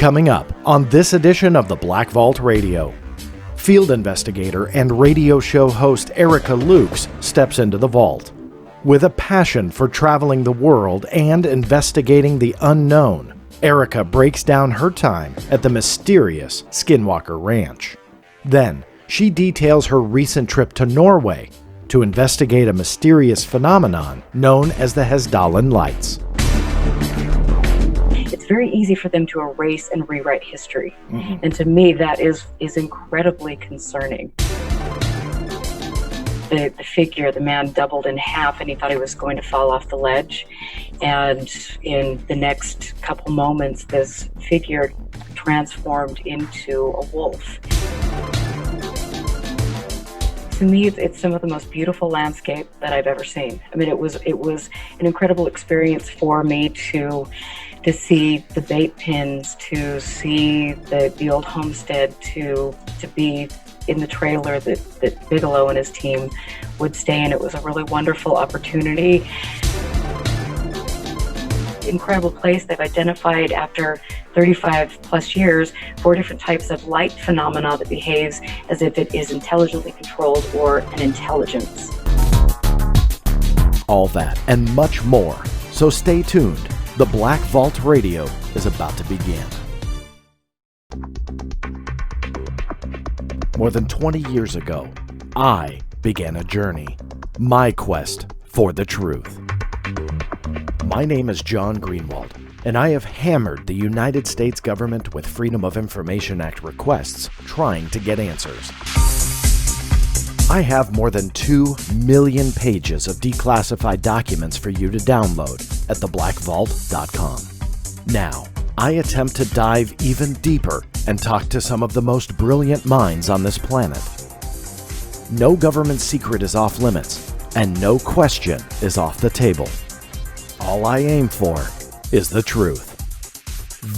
Coming up on this edition of the Black Vault Radio, field investigator and radio show host Erica Lukes steps into the vault. With a passion for traveling the world and investigating the unknown, Erica breaks down her time at the mysterious Skinwalker Ranch. Then, she details her recent trip to Norway to investigate a mysterious phenomenon known as the Hessdalen Lights. It's very easy for them to erase and rewrite history. And to me, that is incredibly concerning. The figure, the man doubled in half and he thought he was going to fall off the ledge. And in the next couple moments, this figure transformed into a wolf. To me, it's some of the most beautiful landscape that I've ever seen. I mean, it was an incredible experience for me to see the bait pins, to see the old homestead, to be in the trailer that Bigelow and his team would stay in. It was a really wonderful opportunity. Incredible place. They've identified after 35 plus years 4 different types of light phenomena that behaves as if it is intelligently controlled or an intelligence. All that and much more. So stay tuned. The Black Vault Radio is about to begin. More than 20 years ago, I began a journey. My quest for the truth. My name is John Greenewald, and I have hammered the United States government with Freedom of Information Act requests trying to get answers. I have more than 2 million pages of declassified documents for you to download at theblackvault.com. Now, I attempt to dive even deeper and talk to some of the most brilliant minds on this planet. No government secret is off limits, and no question is off the table. All I aim for is the truth.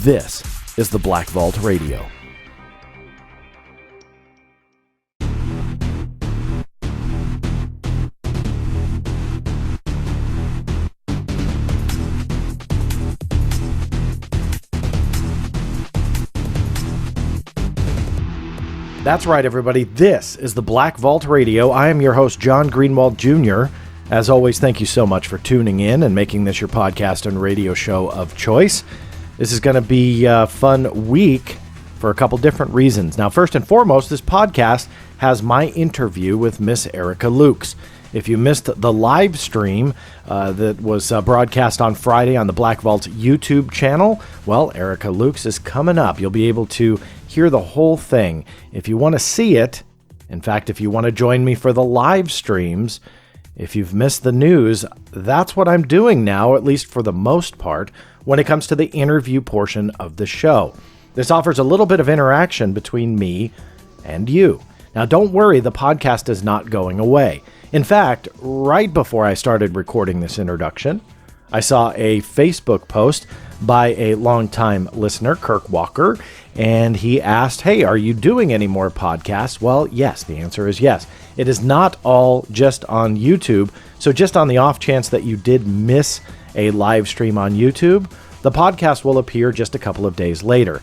This is the Black Vault Radio. That's right, everybody. This is the Black Vault Radio. I am your host, John Greenewald Jr. As always, thank you so much for tuning in and making this your podcast and radio show of choice. This is going to be a fun week for a couple different reasons. Now, first and foremost, this podcast has my interview with Miss Erica Lukes. If you missed the live stream that was broadcast on Friday on the Black Vault YouTube channel, well, Erica Lukes is coming up. You'll be able to hear the whole thing. If you want to see it, in fact, if you want to join me for the live streams, if you've missed the news, that's what I'm doing now, at least for the most part, when it comes to the interview portion of the show. This offers a little bit of interaction between me and you. Now, don't worry, the podcast is not going away. In fact, right before I started recording this introduction, I saw a Facebook post by a longtime listener, Kirk Walker, and he asked, hey, are you doing any more podcasts? Well, yes, the answer is yes. It is not all just on YouTube, so just on the off chance that you did miss a live stream on YouTube, the podcast will appear just a couple of days later.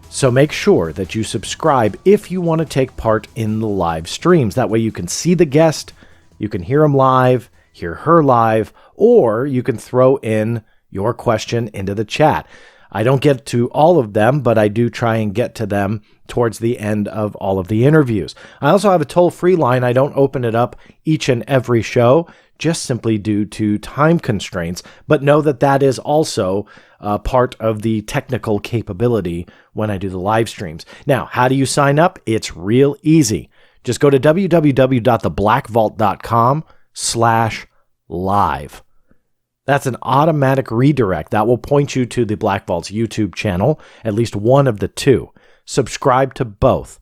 So make sure that you subscribe if you want to take part in the live streams. That way you can see the guest, you can hear him live, hear her live, or you can throw in your question into the chat. I don't get to all of them, but I do try and get to them towards the end of all of the interviews. I also have a toll-free line. I don't open it up each and every show, just simply due to time constraints, but know that that is also part of the technical capability when I do the live streams. Now, how do you sign up? It's real easy. Just go to www.theblackvault.com/live. That's an automatic redirect that will point you to the Black Vault's YouTube channel, at least one of the two. Subscribe to both.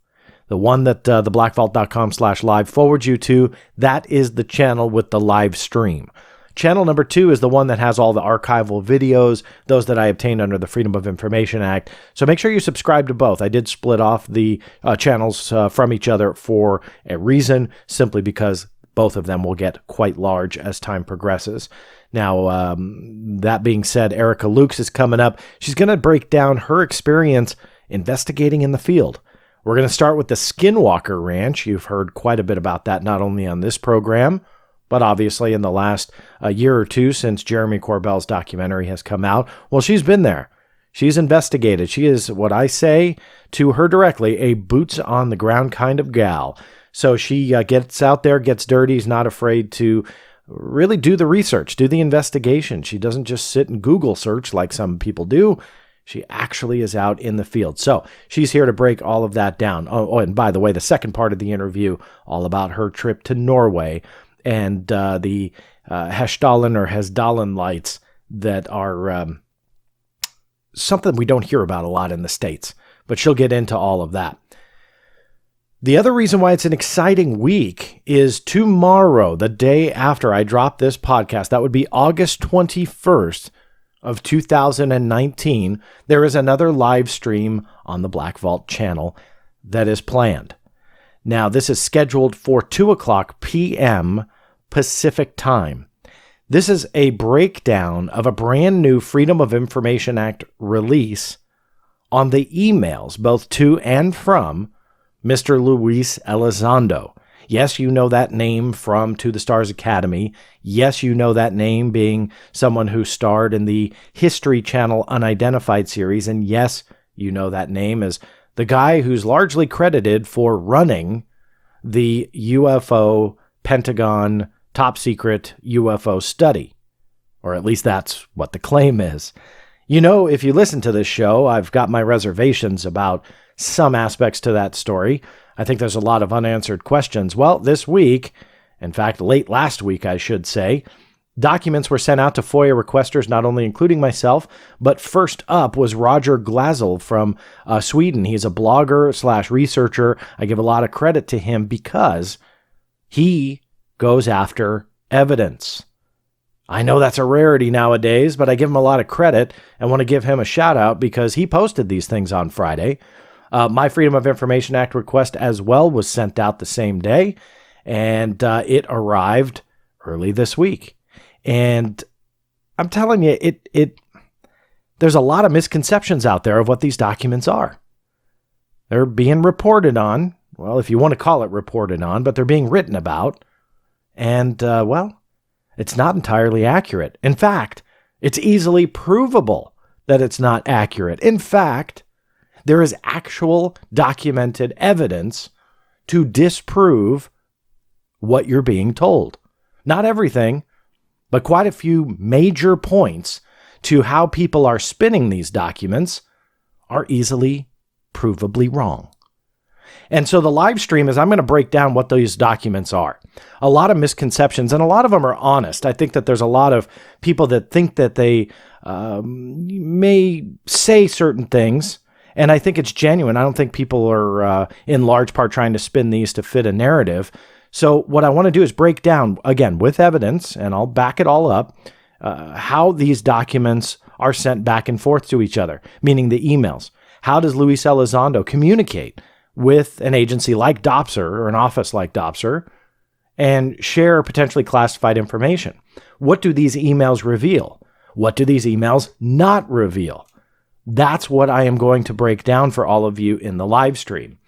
The one that theblackvault.com/live forwards you to, that is the channel with the live stream. Channel number 2 is the one that has all the archival videos, those that I obtained under the Freedom of Information Act. So make sure you subscribe to both. I did split off the channels from each other for a reason, simply because both of them will get quite large as time progresses. Now, that being said, Erica Lukes is coming up. She's going to break down her experience investigating in the field. We're going to start with the Skinwalker Ranch. You've heard quite a bit about that, not only on this program, but obviously in the last year or two since Jeremy Corbell's documentary has come out. Well, she's been there. She's investigated. She is, what I say to her directly, a boots-on-the-ground kind of gal. So she gets out there, gets dirty, is not afraid to really do the research, do the investigation. She doesn't just sit and Google search like some people do. She actually is out in the field. So she's here to break all of that down. Oh, and by the way, the second part of the interview, all about her trip to Norway and the Hessdalen Lights that are something we don't hear about a lot in the States. But she'll get into all of that. The other reason why it's an exciting week is tomorrow, the day after I drop this podcast, that would be August 21st of 2019, there is another live stream on the Black Vault channel that is planned. Now, this is scheduled for 2:00 p.m. Pacific time. This is a breakdown of a brand new Freedom of Information Act release on the emails, both to and from Mr. Luis Elizondo. Yes, you know that name from To the Stars Academy. Yes, you know that name being someone who starred in the History Channel Unidentified series. And yes, you know that name as the guy who's largely credited for running the UFO Pentagon top secret UFO study. Or at least that's what the claim is. You know, if you listen to this show, I've got my reservations about some aspects to that story. I think there's a lot of unanswered questions. Well, this week, in fact, late last week, I should say, documents were sent out to FOIA requesters, not only including myself, but first up was Roger Glazel from Sweden. He's a blogger / researcher. I give a lot of credit to him because he goes after evidence. I know that's a rarity nowadays, but I give him a lot of credit and want to give him a shout out because he posted these things on Friday. My Freedom of Information Act request as well was sent out the same day, and it arrived early this week. And I'm telling you, there's a lot of misconceptions out there of what these documents are. They're being reported on, well, if you want to call it reported on, but they're being written about, and, well, it's not entirely accurate. In fact, it's easily provable that it's not accurate. In fact, there is actual documented evidence to disprove what you're being told. Not everything, but quite a few major points to how people are spinning these documents are easily provably wrong. And so the live stream is I'm going to break down what those documents are. A lot of misconceptions, and a lot of them are honest. I think that there's a lot of people that think that they may say certain things, and I think it's genuine. I don't think people are in large part trying to spin these to fit a narrative. So what I want to do is break down, again, with evidence, and I'll back it all up, how these documents are sent back and forth to each other, meaning the emails. How does Luis Elizondo communicate with an agency like DOPSR or an office like DOPSR and share potentially classified information? What do these emails reveal? What do these emails not reveal? That's what I am going to break down for all of you in the live stream.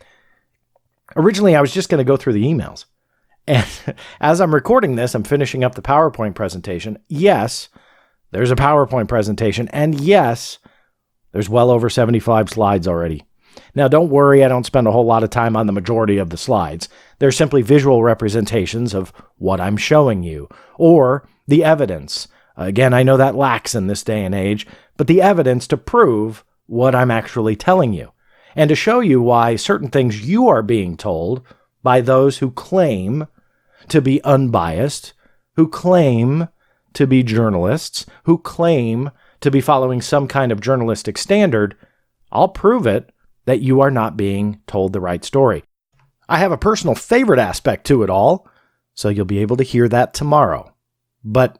Originally, I was just going to go through the emails. And as I'm recording this, I'm finishing up the PowerPoint presentation. Yes, there's a PowerPoint presentation. And yes, there's well over 75 slides already. Now, don't worry, I don't spend a whole lot of time on the majority of the slides. They're simply visual representations of what I'm showing you, or the evidence. Again, I know that lacks in this day and age, but the evidence to prove what I'm actually telling you, and to show you why certain things you are being told by those who claim to be unbiased, who claim to be journalists, who claim to be following some kind of journalistic standard. I'll prove it that you are not being told the right story. I have a personal favorite aspect to it all, so you'll be able to hear that tomorrow. But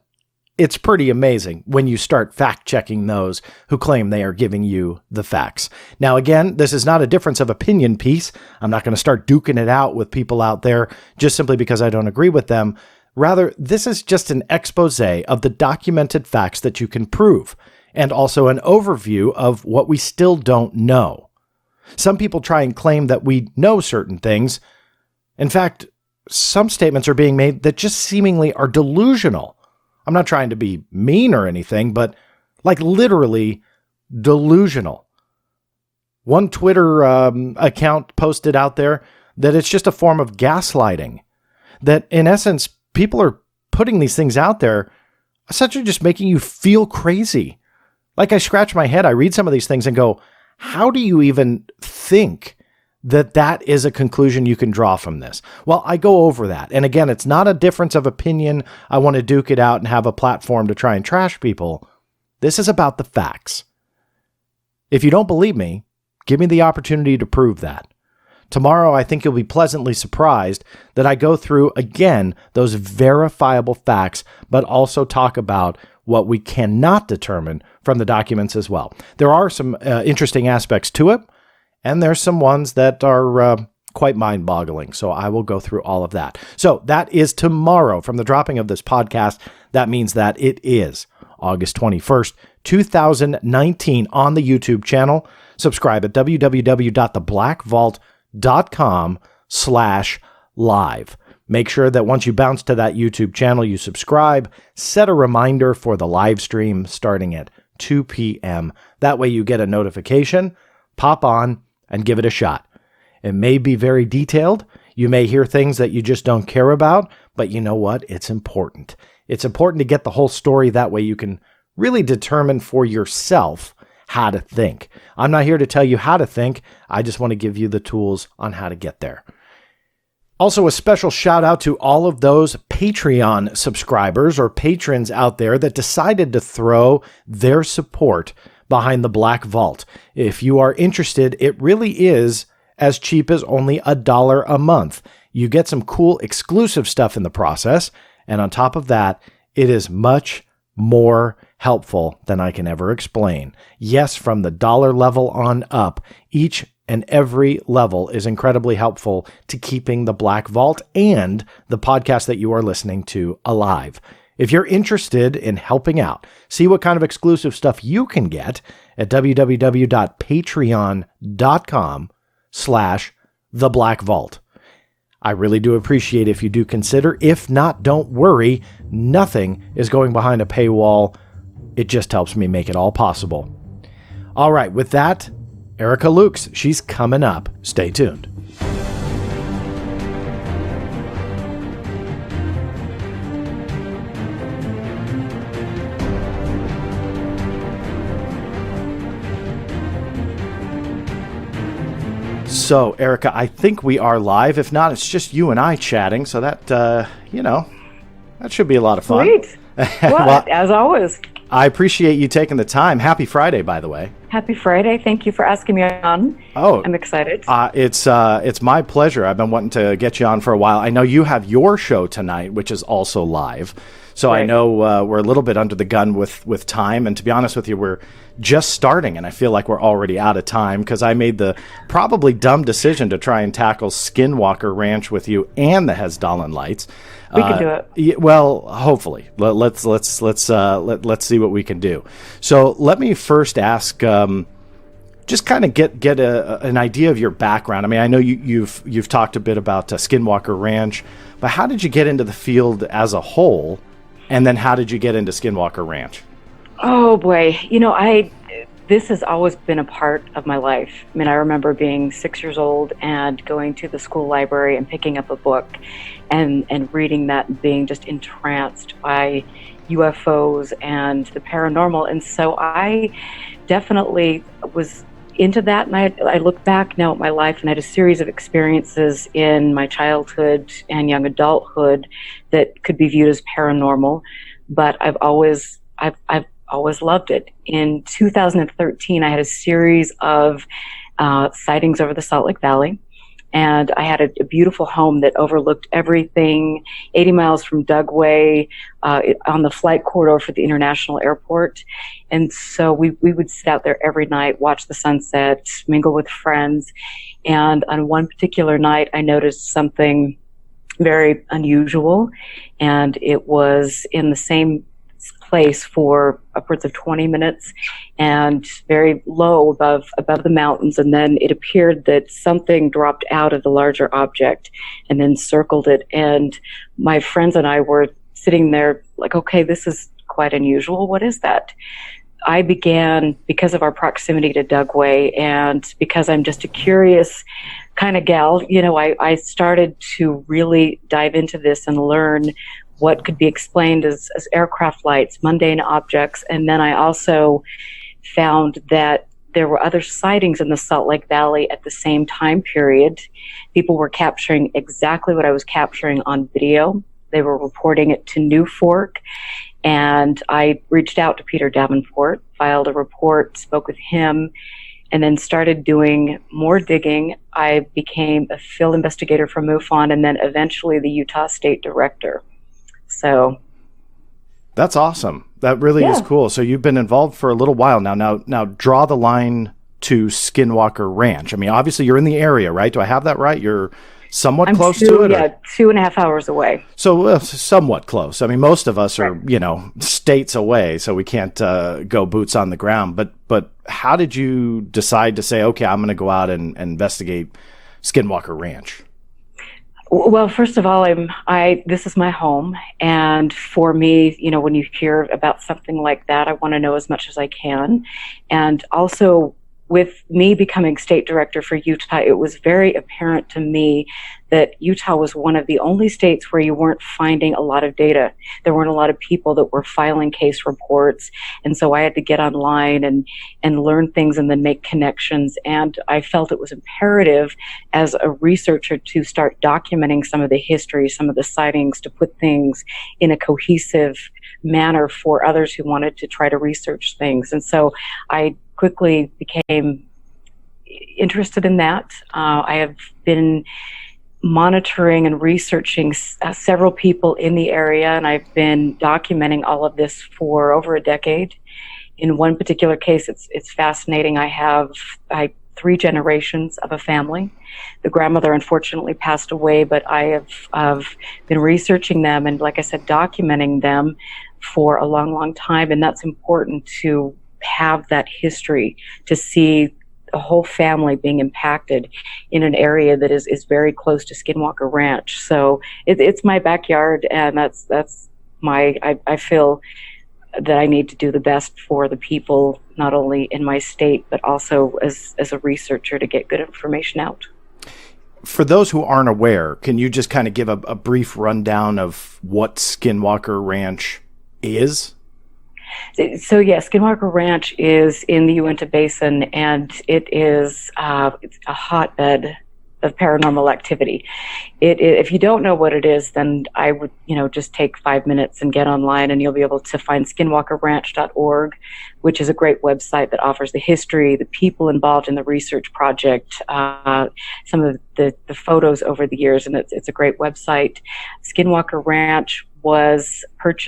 it's pretty amazing when you start fact-checking those who claim they are giving you the facts. Now, again, this is not a difference of opinion piece. I'm not going to start duking it out with people out there just simply because I don't agree with them. Rather, this is just an expose of the documented facts that you can prove, and also an overview of what we still don't know. Some people try and claim that we know certain things. In fact, some statements are being made that just seemingly are delusional. I'm not trying to be mean or anything, but like literally delusional. One Twitter account posted out there that it's just a form of gaslighting. That in essence, people are putting these things out there, essentially just making you feel crazy. Like I scratch my head, I read some of these things and go, how do you even think that that is a conclusion you can draw from this? Well, I go over that. And again, it's not a difference of opinion. I want to duke it out and have a platform to try and trash people. This is about the facts. If you don't believe me, give me the opportunity to prove that. Tomorrow, I think you'll be pleasantly surprised that I go through, again, those verifiable facts, but also talk about what we cannot determine from the documents as well. There are some interesting aspects to it, and there's some ones that are quite mind-boggling. So I will go through all of that. So that is tomorrow from the dropping of this podcast. That means that it is August 21st, 2019 on the YouTube channel. Subscribe at www.theblackvault.com/live. Make sure that once you bounce to that YouTube channel, you subscribe, set a reminder for the live stream starting at 2 p.m. That way you get a notification, pop on, and give it a shot. It may be very detailed. You may hear things that you just don't care about, but you know what? It's important. It's important to get the whole story. That way you can really determine for yourself how to think. I'm not here to tell you how to think. I just want to give you the tools on how to get there. Also, a special shout out to all of those Patreon subscribers or patrons out there that decided to throw their support behind the Black Vault. If you are interested, it really is as cheap as only $1 a month. You get some cool exclusive stuff in the process. And on top of that, it is much more helpful than I can ever explain. Yes, from the dollar level on up, each and every level is incredibly helpful to keeping the Black Vault and the podcast that you are listening to alive. If you're interested in helping out, see what kind of exclusive stuff you can get at www.patreon.com/theblackvault. I really do appreciate if you do consider. If not, don't worry. Nothing is going behind a paywall. It just helps me make it all possible. All right, with that, Erica Lukes, she's coming up. Stay tuned. So, Erica, I think we are live. If not, it's just you and I chatting. So that, that should be a lot of fun. Great. Well, as always. I appreciate you taking the time. Happy Friday, by the way. Happy Friday. Thank you for asking me on. Oh, I'm excited. It's my pleasure. I've been wanting to get you on for a while. I know you have your show tonight, which is also live. So right. I know we're a little bit under the gun with time. And to be honest with you, we're just starting. And I feel like we're already out of time because I made the probably dumb decision to try and tackle Skinwalker Ranch with you and the Hessdalen Lights. We can do it. Well, hopefully. Let's see what we can do. So let me first ask, just kind of get an idea of your background. I mean, I know you've talked a bit about Skinwalker Ranch, but how did you get into the field as a whole? And then how did you get into Skinwalker Ranch? Oh boy, this has always been a part of my life. I mean, I remember being 6 years old and going to the school library and picking up a book and reading that and being just entranced by UFOs and the paranormal. And so I definitely was into that. And I look back now at my life and I had a series of experiences in my childhood and young adulthood that could be viewed as paranormal, but I've always loved it. In 2013, I had a series of sightings over the Salt Lake Valley, and I had a beautiful home that overlooked everything, 80 miles from Dugway, on the flight corridor for the international airport. And so we would sit out there every night, watch the sunset, mingle with friends. And on one particular night, I noticed something very unusual, and it was in the same place for upwards of 20 minutes and very low above the mountains. And then it appeared that something dropped out of the larger object and then circled it. And my friends and I were sitting there like, okay, this is quite unusual. What is that? I began, because of our proximity to Dugway and because I'm just a curious kind of gal, I started to really dive into this and learn what could be explained as aircraft lights, mundane objects. And then I also found that there were other sightings in the Salt Lake Valley at the same time period. People were capturing exactly what I was capturing on video. They were reporting it to New Fork. And I reached out to Peter Davenport, filed a report, spoke with him, and then started doing more digging. I became a field investigator for MUFON and then eventually the Utah State Director. So that's awesome. That really is cool. So you've been involved for a little while now. Now draw the line to Skinwalker Ranch. I mean, obviously you're in the area, right? Do I have that right? You're somewhat close to it? Yeah, 2.5 hours away. So somewhat close. I mean, most of us are, states away, so we can't go boots on the ground. But how did you decide to say, okay, I'm going to go out and investigate Skinwalker Ranch? Well, first of all, this is my home. And for me, when you hear about something like that, I want to know as much as I can. And also, with me becoming state director for Utah, it was very apparent to me that Utah was one of the only states where you weren't finding a lot of data. There weren't a lot of people that were filing case reports. And so I had to get online and learn things and then make connections. And I felt it was imperative as a researcher to start documenting some of the history, some of the sightings, to put things in a cohesive manner for others who wanted to try to research things. And so I quickly became interested in that. I have been monitoring and researching several people in the area, and I've been documenting all of this for over a decade. In one particular case, it's fascinating. I have 3 generations of a family. The grandmother unfortunately passed away, but I have been researching them and, like I said, documenting them for a long, long time. And that's important to have that history, to see the whole family being impacted in an area that is very close to Skinwalker Ranch. So it's my backyard, and that's I feel that I need to do the best for the people, not only in my state, but also as a researcher, to get good information out. For those who aren't aware, can you just kind of give a brief rundown of what Skinwalker Ranch is? So yes, Skinwalker Ranch is in the Uinta Basin, and it is it's a hotbed of paranormal activity. If you don't know what it is, then I would just take 5 minutes and get online, and you'll be able to find skinwalkerranch.org, which is a great website that offers the history, the people involved in the research project, some of the photos over the years, and it's a great website. Skinwalker Ranch was owned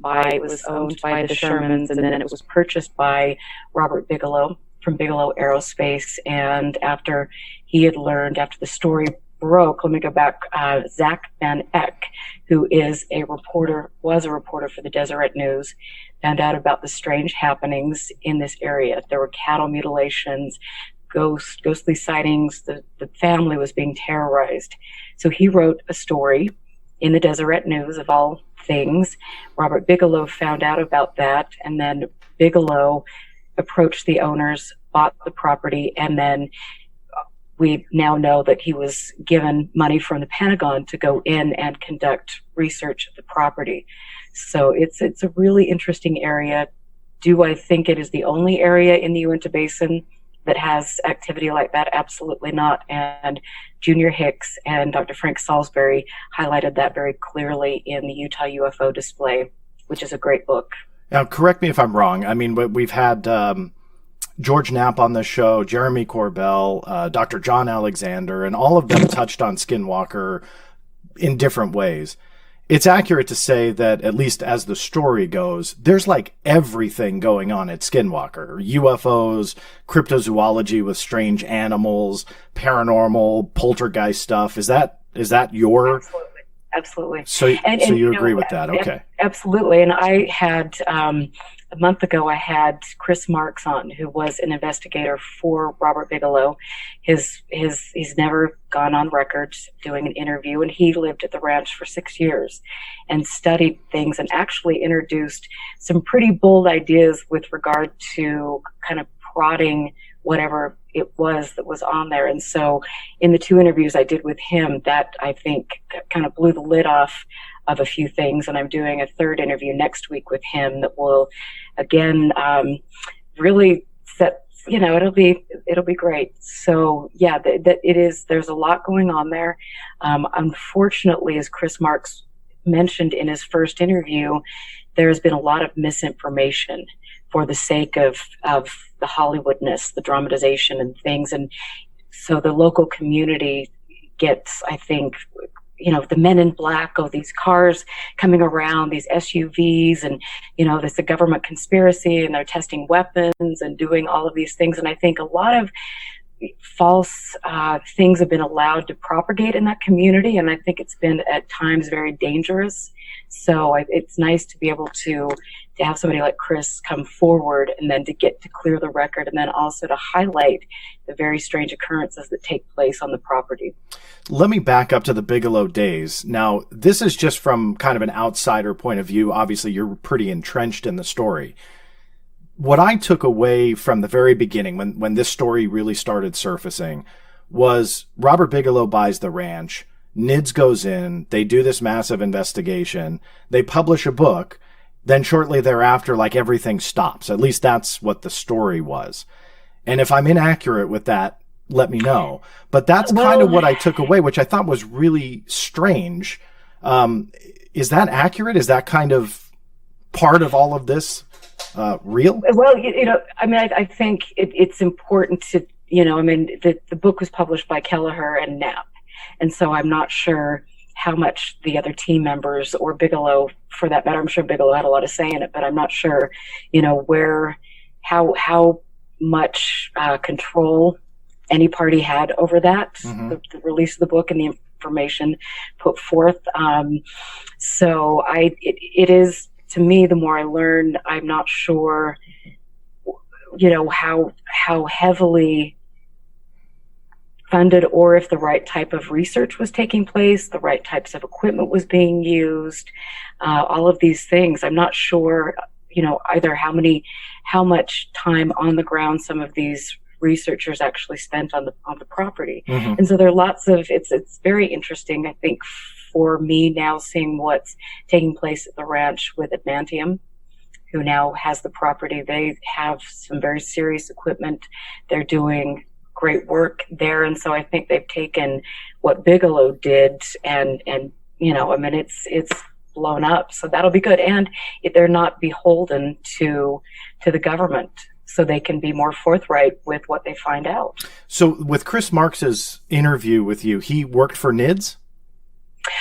by the Shermans, and then it was purchased by Robert Bigelow from Bigelow Aerospace. And after the story broke, let me go back, Zach Van Eck, who was a reporter for the Deseret News, found out about the strange happenings in this area. There were cattle mutilations, ghostly sightings, the family was being terrorized. So he wrote a story in the Deseret News, of all things. Robert Bigelow found out about that, and then Bigelow approached the owners, bought the property, and then we now know that he was given money from the Pentagon to go in and conduct research of the property. So it's a really interesting area. Do I think it is the only area in the Uinta Basin that has activity like that? Absolutely not. And Junior Hicks and Dr. Frank Salisbury highlighted that very clearly in the Utah UFO Display, which is a great book. Now, correct me if I'm wrong. I mean, we've had George Knapp on the show, Jeremy Corbell, Dr. John Alexander, and all of them touched on Skinwalker in different ways. It's accurate to say that, at least as the story goes, there's like everything going on at Skinwalker. UFOs, cryptozoology with strange animals, paranormal, poltergeist stuff. Is that your absolutely. So you agree with that? Okay. Absolutely. And I had a month ago, I had Chris Marks on, who was an investigator for Robert Bigelow. He's never gone on record doing an interview, and he lived at the ranch for 6 years and studied things and actually introduced some pretty bold ideas with regard to kind of prodding whatever it was that was on there. And so in the 2 interviews I did with him, that I think kind of blew the lid off of a few things. And I'm doing a 3rd interview next week with him that will, again, really set, it'll be great. So yeah, there's a lot going on there. Unfortunately, as Chris Marks mentioned in his first interview, there's been a lot of misinformation for the sake of the Hollywoodness, the dramatization and things. And so the local community gets, I think, the men in black, these cars coming around, these SUVs, and, there's a government conspiracy, and they're testing weapons and doing all of these things. And I think a lot of false things have been allowed to propagate in that community, and I think it's been at times very dangerous. So it's nice to be able to have somebody like Chris come forward and then to get to clear the record, and then also to highlight the very strange occurrences that take place on the property. Let me back up to the Bigelow days. Now, this is just from kind of an outsider point of view. Obviously, you're pretty entrenched in the story. What I took away from the very beginning, when this story really started surfacing, was Robert Bigelow buys the ranch. NIDS goes in. They do this massive investigation. They publish a book. Then shortly thereafter, everything stops. At least that's what the story was. And if I'm inaccurate with that, let me know. But that's kind of what I took away, which I thought was really strange. Is that accurate? Is that kind of part of all of this real? Well, I think it's important to, the book was published by Kelleher and Knapp. And so I'm not sure how much the other team members, or Bigelow for that matter, I'm sure Bigelow had a lot of say in it, but I'm not sure, how much control any party had over that, the release of the book and the information put forth. So it is, to me, the more I learn, I'm not sure, how heavily funded, or if the right type of research was taking place, the right types of equipment was being used, all of these things. I'm not sure, either how much time on the ground some of these researchers actually spent on the property. And so there are lots of, it's very interesting, I think, for me now, seeing what's taking place at the ranch with Admantium, who now has the property. They have some very serious equipment. They're doing great work there. And so I think they've taken what Bigelow did and it's blown up. So that'll be good. And they're not beholden to the government, so they can be more forthright with what they find out. So with Chris Marks's interview with you, he worked for NIDS?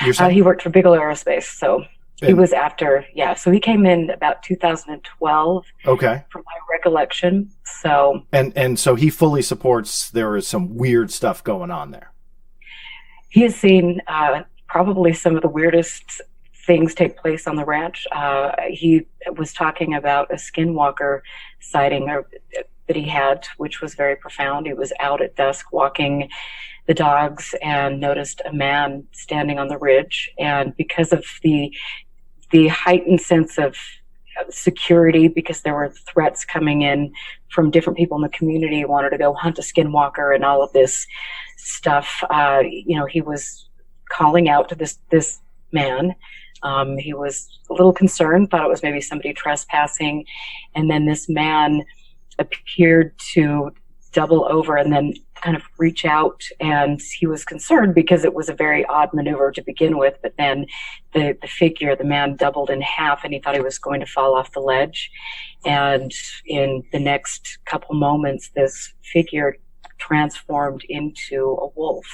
He worked for Bigelow Aerospace. So he was after, so he came in about 2012. Okay. From my recollection. So. And so he fully supports there is some weird stuff going on there. He has seen probably some of the weirdest things take place on the ranch. He was talking about a Skinwalker sighting that he had, which was very profound. He was out at dusk walking the dogs and noticed a man standing on the ridge. And because of the heightened sense of security, because there were threats coming in from different people in the community who wanted to go hunt a Skinwalker and all of this stuff, he was calling out to this man. He was a little concerned, thought it was maybe somebody trespassing, and then this man appeared to double over and then kind of reach out, and he was concerned because it was a very odd maneuver to begin with, but then the man doubled in half, and he thought he was going to fall off the ledge, and in the next couple moments this figure transformed into a wolf.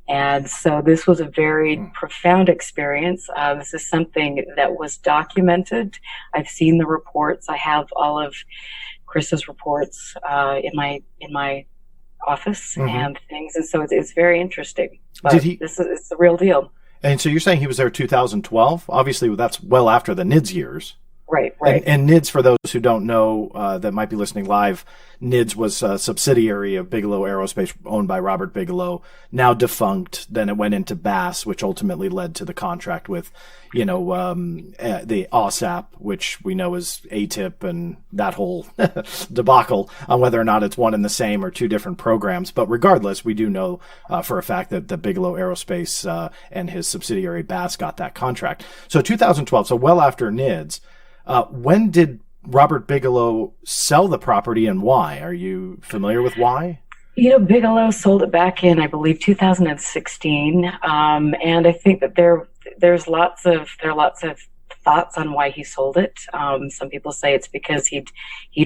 And so this was a very profound experience. This is something that was documented. I've seen the reports. I have all of Chris's reports in my office and things. And so it's very interesting. But it's the real deal. And so you're saying he was there 2012? Obviously, that's well after the NIDS years. Right. And NIDS, for those who don't know that might be listening live, NIDS was a subsidiary of Bigelow Aerospace owned by Robert Bigelow, now defunct. Then it went into Bass, which ultimately led to the contract with, the OSAP, which we know is ATIP and that whole debacle on whether or not it's one and the same or two different programs. But regardless, we do know for a fact that the Bigelow Aerospace and his subsidiary Bass got that contract. So 2012, so well after NIDS. When did Robert Bigelow sell the property and why? Are you familiar with why? Bigelow sold it back in, I believe, 2016. And I think that there are lots of thoughts on why he sold it. Some people say it's because he'd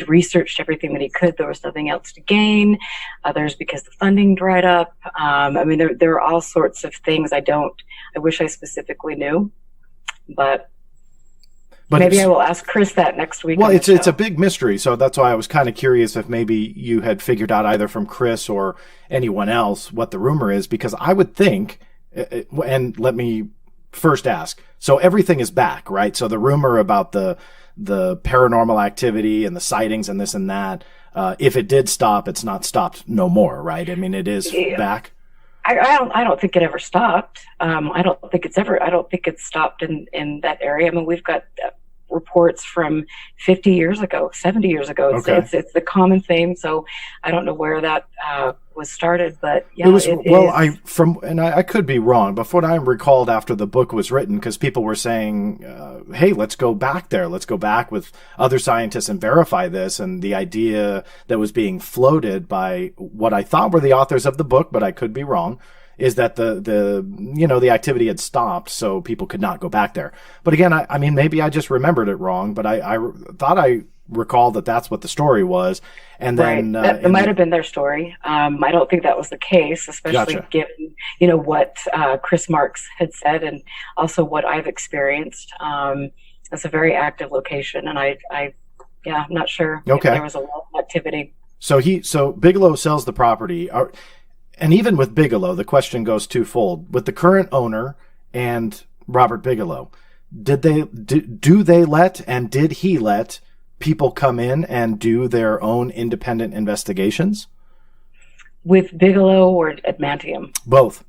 researched everything that he could. There was nothing else to gain. Others because the funding dried up. There are all sorts of things. I wish I specifically knew, but maybe I will ask Chris that next week. Well, it's a big mystery, so that's why I was kind of curious if maybe you had figured out either from Chris or anyone else what the rumor is, because I would think, and let me first ask, so everything is back, right? So the rumor about the paranormal activity and the sightings and this and that, if it did stop, it's not stopped no more, right? I mean, it is back. I don't think it ever stopped. I don't think it's stopped in that area. I mean, we've got reports from 50 years ago, 70 years ago. It's the common theme. So I don't know where that was started, but yeah, I could be wrong, but from what I recalled after the book was written, because people were saying, hey, let's go back there. Let's go back with other scientists and verify this. And the idea that was being floated by what I thought were the authors of the book, but I could be wrong, is that the activity had stopped, so people could not go back there. But again, I mean, maybe I just remembered it wrong, but I thought I recalled that that's what the story was. And then it might have been their story. I don't think that was the case, especially given what Chris Marks had said, and also what I've experienced. It's a very active location, and I'm not sure if there was a lot of activity. So Bigelow sells the property. And even with Bigelow, the question goes twofold. With the current owner and Robert Bigelow, do they let, and did he let people come in and do their own independent investigations? With Bigelow or Adamantium? Both.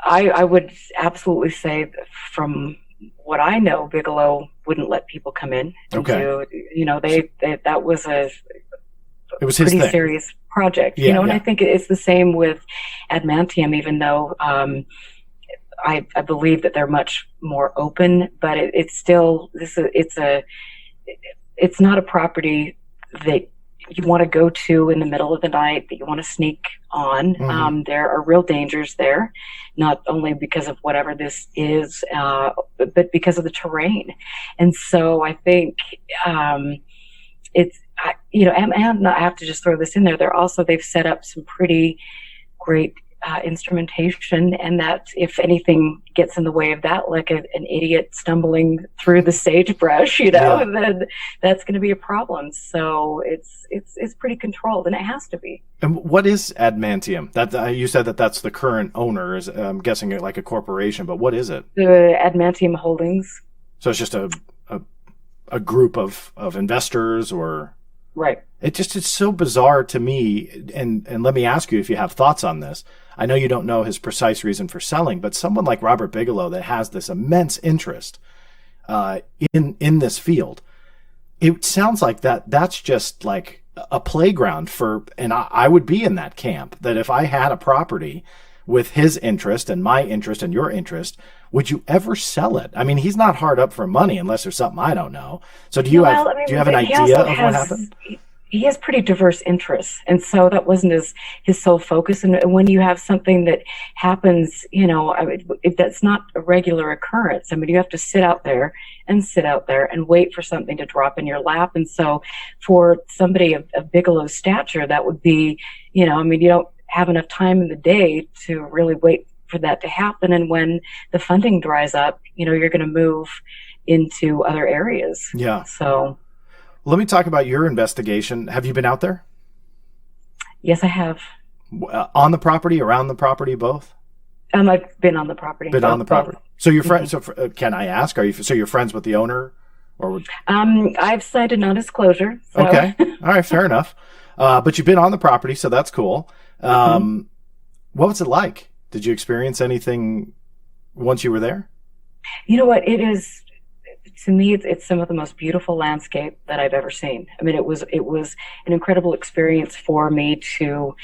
I would absolutely say, from what I know, Bigelow wouldn't let people come in. Okay. That was it was his pretty serious project, and I think it's the same with Adamantium, even though I believe that they're much more open, but it's still it's not a property that you want to go to in the middle of the night, that you want to sneak on. Mm-hmm. There are real dangers there, not only because of whatever this is, but because of the terrain. And so I think and I have to just throw this in there. They've set up some pretty great instrumentation, and that if anything gets in the way of that, like an idiot stumbling through the sagebrush, then that's going to be a problem. So it's pretty controlled, and it has to be. And what is Adamantium? That you said that's the current owner. I'm guessing it like a corporation, but what is it? The Adamantium Holdings. So it's just a group of investors, or right. It's so bizarre to me, and let me ask you if you have thoughts on this. I know you don't know his precise reason for selling, but someone like Robert Bigelow that has this immense interest in this field, it sounds like that's just like a playground for, and I would be in that camp, that if I had a property with his interest and my interest and your interest, would you ever sell it? I mean, he's not hard up for money unless there's something I don't know. So do you have an idea of what happened? He has pretty diverse interests, and so that wasn't his sole focus. And when you have something that happens, that's not a regular occurrence. I mean, you have to sit out there and wait for something to drop in your lap. And so for somebody of Bigelow's stature, that would be, you don't have enough time in the day to really wait for that to happen. And when the funding dries up, you're going to move into other areas. Yeah. So let me talk about your investigation. Have you been out there? Yes, I have. On the property, around the property, both? I've been on the property. Been on the property. So your friend. So can I ask? So you're friends with the owner, or would? I've signed a non-disclosure. So. Okay. All right. Fair enough. But you've been on the property, so that's cool. What was it like? Did you experience anything once you were there? You know what? It is, to me, it's some of the most beautiful landscape that I've ever seen. I mean, it was an incredible experience for me to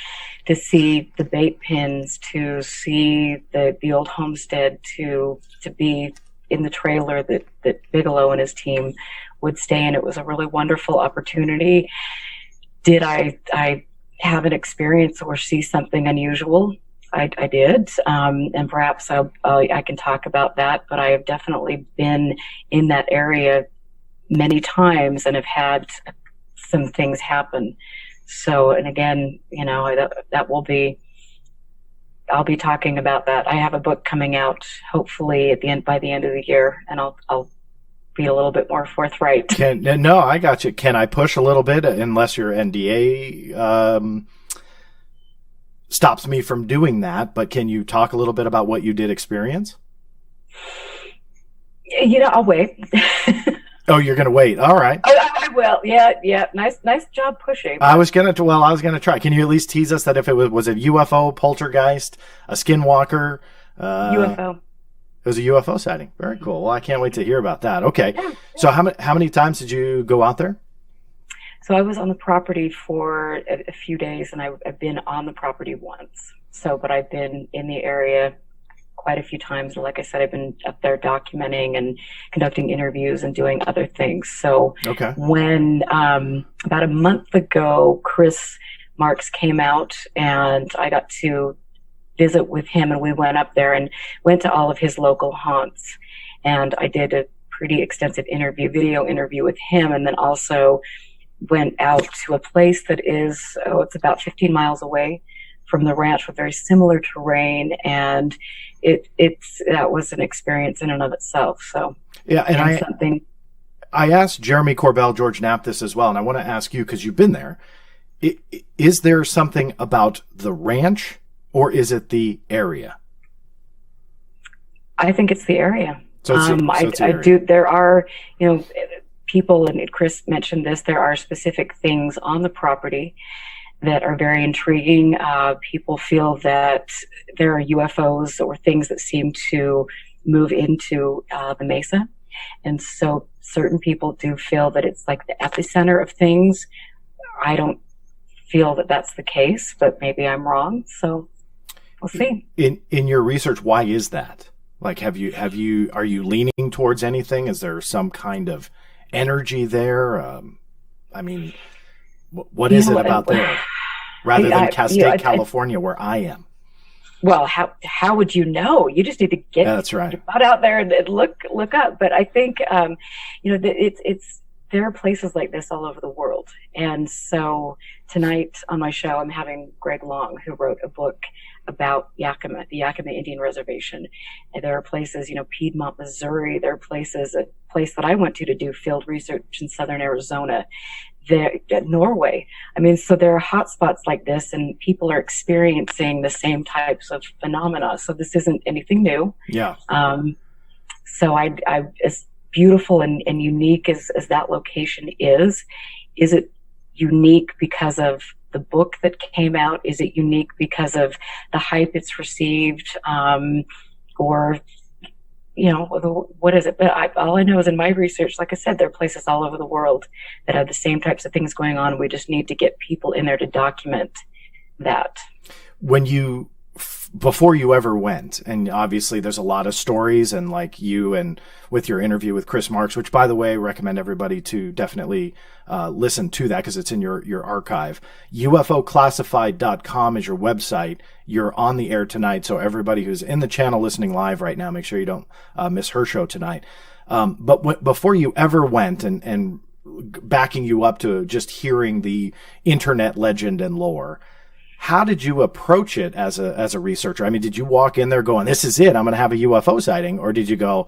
see the bait pins, to see the old homestead, to be in the trailer that Bigelow and his team would stay in. It was a really wonderful opportunity. Did I have an experience or see something unusual? I did, and perhaps I can talk about that, but I have definitely been in that area many times and have had some things happen. So, and again, that will be, I'll be talking about that. I have a book coming out, hopefully by the end of the year, and I'll be a little bit more forthright. No, I got you. Can I push a little bit, unless your NDA stops me from doing that? But can you talk a little bit about what you did experience? I'll wait. Oh, you're going to wait. All right. Oh, I will. Yeah. Nice job pushing. I was going to try. Can you at least tease us that if it was a UFO, poltergeist, a skinwalker? UFO. It was a UFO sighting. Very cool. Well, I can't wait to hear about that. Okay. Yeah. So how many times did you go out there? So I was on the property for a few days, and I've been on the property once. But I've been in the area quite a few times. Like I said, I've been up there documenting and conducting interviews and doing other things. So when about a month ago, Chris Marks came out, and I got to visit with him, and we went up there and went to all of his local haunts. And I did a pretty extensive video interview with him, and then also went out to a place that is, it's about 15 miles away from the ranch with very similar terrain. And that was an experience in and of itself. So, yeah. And I asked Jeremy Corbell, George Knapp this as well. And I want to ask you, cause you've been there. Is there something about the ranch, or is it the area? I think it's the area. So it's the area. I do. There are, people, and Chris mentioned this, there are specific things on the property that are very intriguing. People feel that there are UFOs or things that seem to move into the mesa. And so certain people do feel that it's like the epicenter of things. I don't feel that that's the case, but maybe I'm wrong. So we'll see. In your research, why is that? Like, are you leaning towards anything? Is there some kind of energy there? I mean, what is it about there rather than Cascade, California, where I am? Well, how would you know? You just need to get that's right. your butt out there and look up. But I think there are places like this all over the world. And so tonight on my show, I'm having Greg Long, who wrote a book about Yakima, the Yakima Indian Reservation. And there are places, Piedmont, Missouri. There are places, a place that I went to do field research in southern Arizona, there, Norway. I mean, so there are hot spots like this, and people are experiencing the same types of phenomena. So this isn't anything new. Yeah. So I as beautiful and unique as that location is it unique because of the book that came out? Is it unique because of the hype it's received? Or, what is it? But all I know is in my research, like I said, there are places all over the world that have the same types of things going on. We just need to get people in there to document that. Before you ever went, and obviously there's a lot of stories, and like you and with your interview with Chris Marks, which by the way, recommend everybody to definitely listen to that because it's in your archive. UFOclassified.com is your website. You're on the air tonight, so everybody who's in the channel listening live right now, make sure you don't miss her show tonight. But before you ever went, and backing you up to just hearing the internet legend and lore, how did you approach it as a researcher? I mean, did you walk in there going, this is it, I'm going to have a UFO sighting? Or did you go,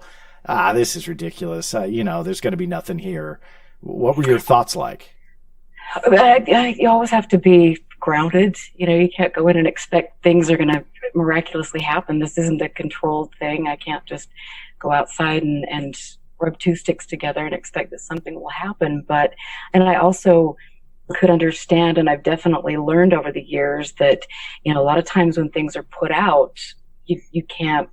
this is ridiculous. There's going to be nothing here. What were your thoughts like? You always have to be grounded. You can't go in and expect things are going to miraculously happen. This isn't a controlled thing. I can't just go outside and rub two sticks together and expect that something will happen. And I also could understand, and I've definitely learned over the years that, a lot of times when things are put out, you can't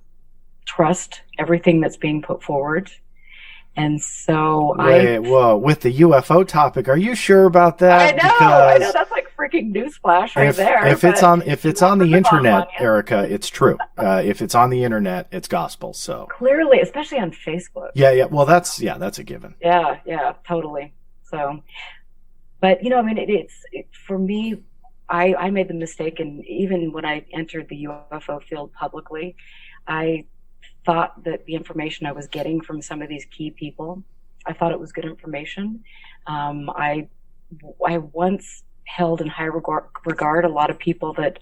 trust everything that's being put forward. And so whoa, with the UFO topic, are you sure about that? I know that's like freaking newsflash right there. If it's on the internet, Erica, it's true. If it's on the internet, it's gospel. So clearly, especially on Facebook. Yeah. Well, that's a given. Yeah, totally. So, but it's for me. I made the mistake, and even when I entered the UFO field publicly, I thought that the information I was getting from some of these key people, I thought it was good information. I once held in high regard a lot of people that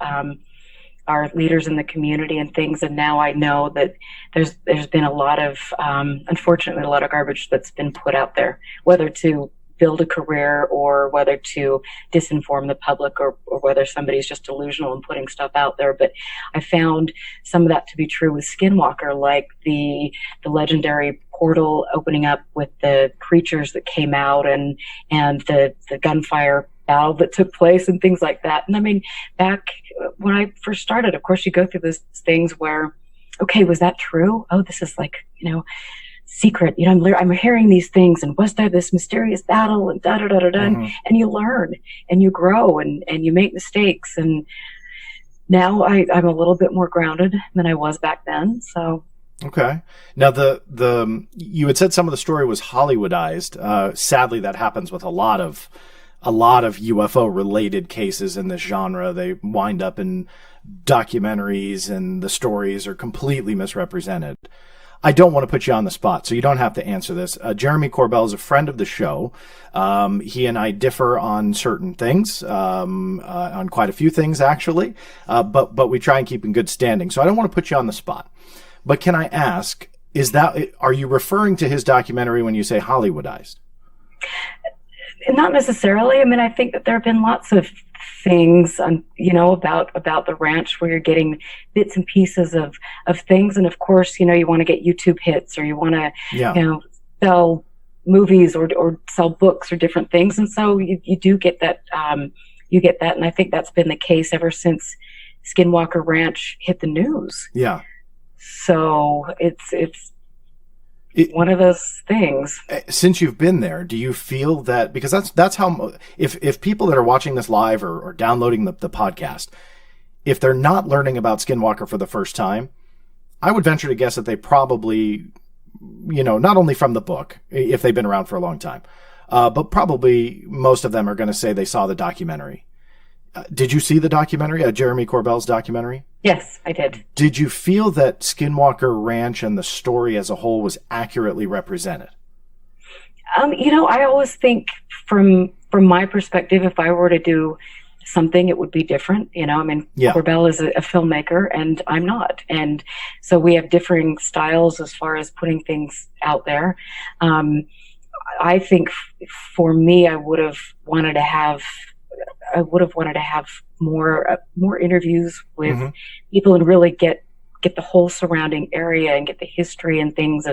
are leaders in the community and things, and now I know that there's been a lot of, unfortunately, a lot of garbage that's been put out there, whether to build a career or whether to disinform the public or whether somebody's just delusional and putting stuff out there. But I found some of that to be true with Skinwalker, like the legendary portal opening up with the creatures that came out and the gunfire battle that took place and things like that. And I mean, back when I first started, of course, you go through those things where, okay, was that true? Oh, this is like, secret, I'm hearing these things, and was there this mysterious battle, and and you learn and you grow and you make mistakes, and now I'm a little bit more grounded than I was back then. So okay, now the you had said some of the story was Hollywoodized. Sadly, that happens with a lot of UFO related cases in this genre. They wind up in documentaries, and the stories are completely misrepresented. I don't want to put you on the spot, so you don't have to answer this. Jeremy Corbell is a friend of the show. He and I differ on certain things, on quite a few things, actually. But we try and keep in good standing. So I don't want to put you on the spot. But can I ask, are you referring to his documentary when you say Hollywoodized? Not necessarily. I mean, I think that there have been lots of things, about the ranch where you're getting bits and pieces of things. And of course, you want to get YouTube hits, or you want to, sell movies or sell books or different things. And so you do get that, And I think that's been the case ever since Skinwalker Ranch hit the news. Yeah. So it's one of those things. Since you've been there, do you feel that, because that's how, if people that are watching this live or downloading the podcast, if they're not learning about Skinwalker for the first time, I would venture to guess that they probably, not only from the book, if they've been around for a long time, but probably most of them are going to say they saw the documentary. Did you see the documentary, Jeremy Corbell's documentary? Yes, I did. Did you feel that Skinwalker Ranch and the story as a whole was accurately represented? I always think from my perspective, if I were to do something, it would be different. Corbell is a filmmaker and I'm not. And so we have differing styles as far as putting things out there. I think for me, I would have wanted to have more interviews with people and really get the whole surrounding area and get the history and things,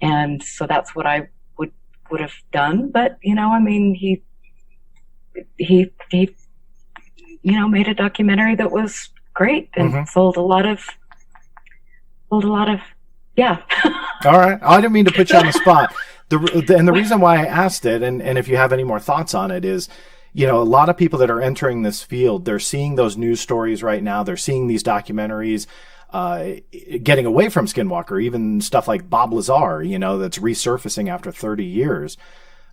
and so that's what I would have done. But he made a documentary that was great and sold a lot of yeah. All right, I didn't mean to put you on the spot. And the reason why I asked it, and if you have any more thoughts on it, is a lot of people that are entering this field, they're seeing those news stories right now. They're seeing these documentaries, getting away from Skinwalker, even stuff like Bob Lazar, that's resurfacing after 30 years.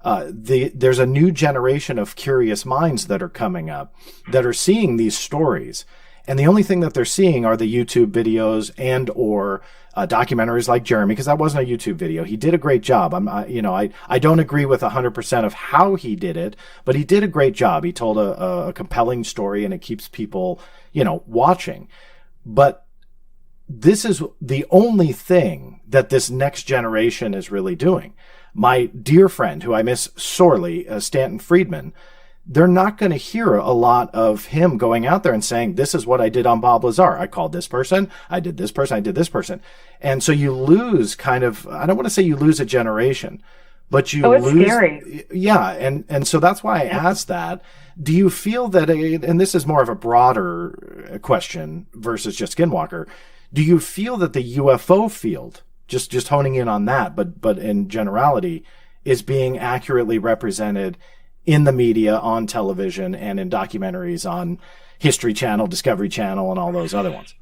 There's a new generation of curious minds that are coming up that are seeing these stories. And the only thing that they're seeing are the YouTube videos and or documentaries like Jeremy, because that wasn't a YouTube video. He did a great job. I don't agree with 100% of how he did it, but he did a great job. He told a compelling story, and it keeps people, watching. But this is the only thing that this next generation is really doing. My dear friend, who I miss sorely, Stanton Friedman, they're not going to hear a lot of him going out there and saying, this is what I did on Bob Lazar. I called this person, I did this person, I did this person. And so you lose kind of, I don't want to say you lose a generation, but you it's lose. Scary. Yeah. And so that's why I asked that. Do you feel that, and this is more of a broader question versus just Skinwalker, do you feel that the UFO field, just honing in on that, but in generality, is being accurately represented in the media, on television, and in documentaries on History Channel, Discovery Channel, and all those other ones?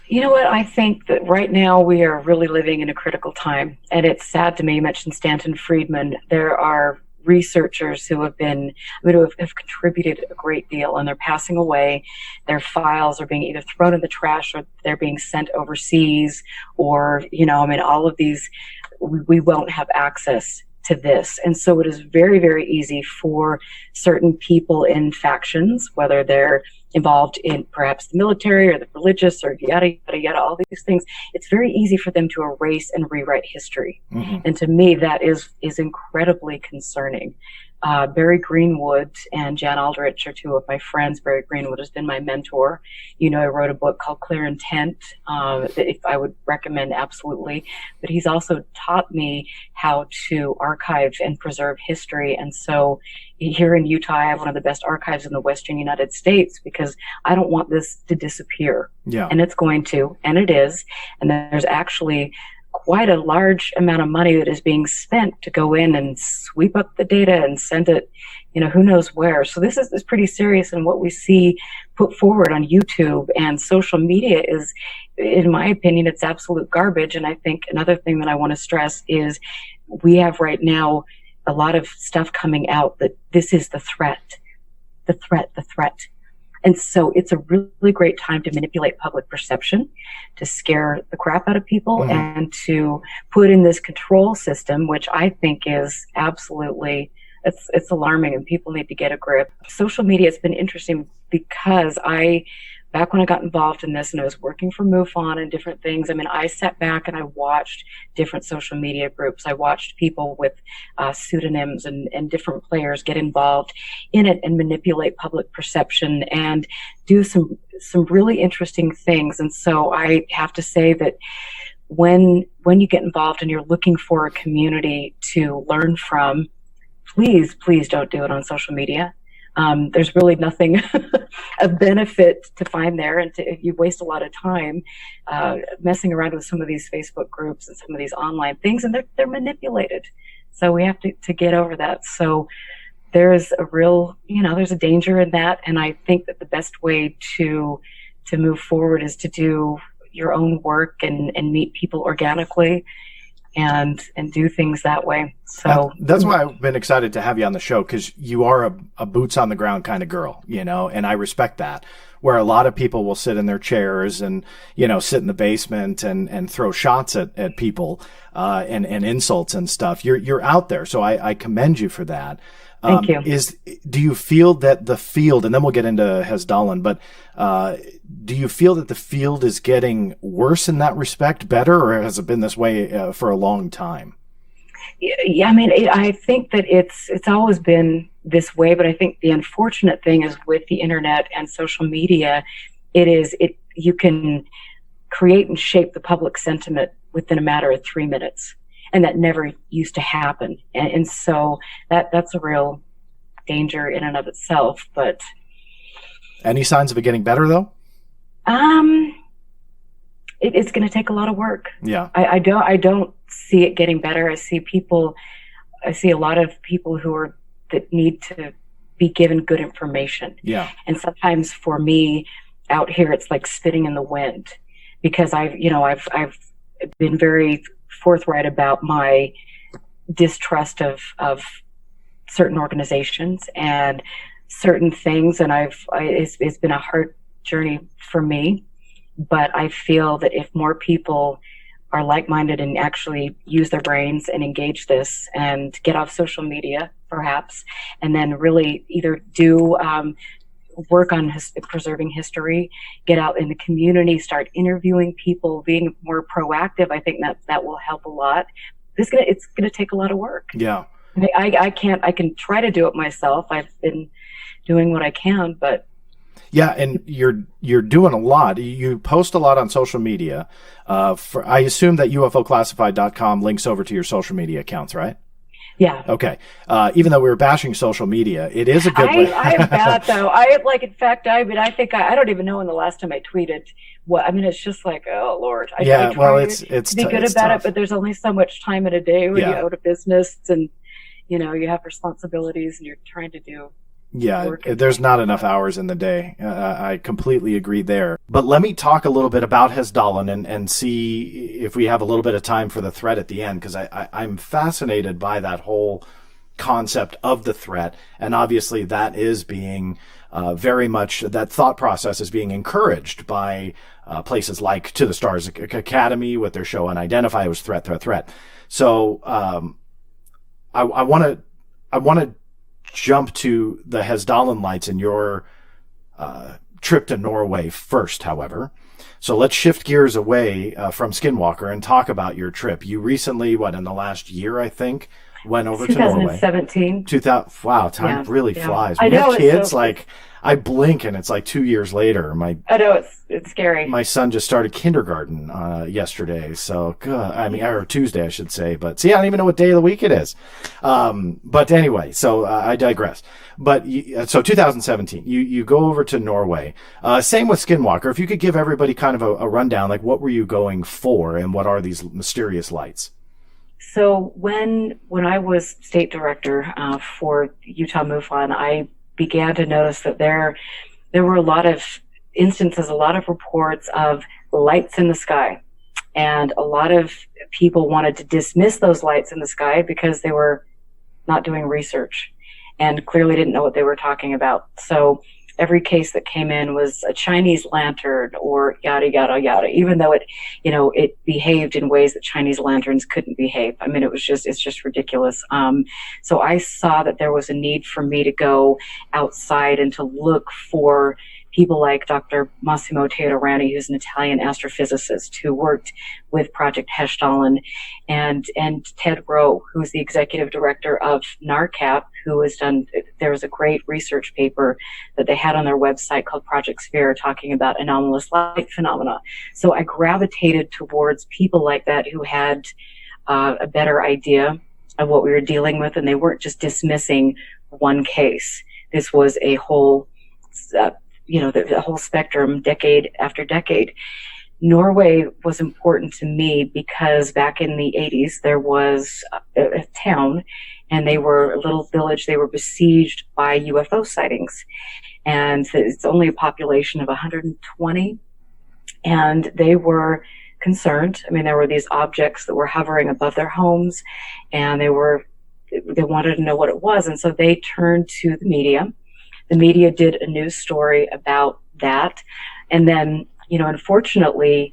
You know what? I think that right now we are really living in a critical time. And it's sad to me. You mentioned Stanton Friedman. There are researchers who have have contributed a great deal, and they're passing away. Their files are being either thrown in the trash or they're being sent overseas, or, all of these, we won't have access to this. And so it is very, very easy for certain people in factions, whether they're involved in perhaps the military or the religious or yada, yada, yada, all these things. It's very easy for them to erase and rewrite history. Mm-hmm. And to me, that is incredibly concerning. Barry Greenewald and Jan Aldrich are two of my friends. Barry Greenewald has been my mentor. I wrote a book called Clear Intent that I would recommend absolutely. But he's also taught me how to archive and preserve history. And so here in Utah, I have one of the best archives in the Western United States because I don't want this to disappear. Yeah. And it's going to, and it is. And there's actually quite a large amount of money that is being spent to go in and sweep up the data and send it, who knows where. So this is pretty serious. And what we see put forward on YouTube and social media is, in my opinion, it's absolute garbage. And I think another thing that I want to stress is we have right now a lot of stuff coming out that this is the threat. And so it's a really great time to manipulate public perception, to scare the crap out of people, mm-hmm. and to put in this control system, which I think is absolutely, it's alarming, and people need to get a grip. Social media has been interesting because back when I got involved in this and I was working for MUFON and different things, I sat back and I watched different social media groups. I watched people with pseudonyms and different players get involved in it and manipulate public perception and do some really interesting things. And so I have to say that when you get involved and you're looking for a community to learn from, please don't do it on social media. There's really nothing of benefit to find there, and you waste a lot of time messing around with some of these Facebook groups and some of these online things, and they're manipulated. So we have to get over that. So there's a real, there's a danger in that, and I think that the best way to move forward is to do your own work and meet people organically and do things that way. So that's why I've been excited to have you on the show, because you are a boots on the ground kind of girl, and I respect that. Where a lot of people will sit in their chairs and, sit in the basement and throw shots at people, and insults and stuff. You're out there. So I commend you for that. Thank you. Do you feel that the field, and then we'll get into Hessdalen, but do you feel that the field is getting worse in that respect, better, or has it been this way for a long time? Yeah, I think that it's always been this way, but I think the unfortunate thing is with the internet and social media, you can create and shape the public sentiment within a matter of 3 minutes. And that never used to happen. And so that's a real danger in and of itself. But any signs of it getting better, though? It's going to take a lot of work. Yeah. I don't see it getting better. I see a lot of people that need to be given good information. Yeah. And sometimes for me out here, it's like spitting in the wind, because I've been very forthright about my distrust of certain organizations and certain things, and it's been a hard journey for me, but I feel that if more people are like-minded and actually use their brains and engage this and get off social media perhaps, and then really either do work on preserving history, get out in the community, start interviewing people, being more proactive, I think that will help a lot. It's gonna take a lot of work. Yeah. I can try to do it myself. I've been doing what I can, but yeah, and you're doing a lot. You post a lot on social media. I assume that UFOclassified.com links over to your social media accounts, right? yeah. Okay. Even though we were bashing social media, it is a good way. I am bad though. In fact, I think I don't even know when the last time I tweeted. It's just like, oh Lord. I try to be good about it, but there's only so much time in a day when you're out of business and, you have responsibilities and you're trying to do. Yeah, there's not enough hours in the day. I completely agree there. But let me talk a little bit about Hessdalen and see if we have a little bit of time for the threat at the end, because I'm fascinated by that whole concept of the threat. And obviously that is being very much, that thought process is being encouraged by places like To the Stars Academy with their show Unidentify. It was threat. So I want to jump to the Hessdalen Lights and your trip to Norway first, however. So let's shift gears away from Skinwalker and talk about your trip. You recently, in the last year, I think, went over to Norway. 2017. Wow, time really flies. I know, have kids, I blink and it's like 2 years later. I know, it's scary. My son just started kindergarten yesterday, so or Tuesday, I should say. But see, I don't even know what day of the week it is. But anyway, so I digress. But so 2017, you go over to Norway. Same with Skinwalker. If you could give everybody kind of a rundown, like what were you going for, and what are these mysterious lights? So when I was state director for Utah MUFON, I began to notice that there were a lot of instances, a lot of reports of lights in the sky. And a lot of people wanted to dismiss those lights in the sky because they were not doing research and clearly didn't know what they were talking about. So every case that came in was a Chinese lantern or yada, yada, yada, even though it behaved in ways that Chinese lanterns couldn't behave. It's just ridiculous. So I saw that there was a need for me to go outside and to look for people like Dr. Massimo Teodorani, who's an Italian astrophysicist who worked with Project Hessdalen, and Ted Rowe, who's the executive director of NARCAP, there was a great research paper that they had on their website called Project Sphere talking about anomalous light phenomena. So I gravitated towards people like that who had a better idea of what we were dealing with, and they weren't just dismissing one case. This was a whole the whole spectrum, decade after decade. Norway was important to me because back in the 80s, there was a town, and they were a little village. They were besieged by UFO sightings. And it's only a population of 120. And they were concerned. There were these objects that were hovering above their homes, and they wanted to know what it was. And so they turned to the media. The media did a news story about that. And then, unfortunately,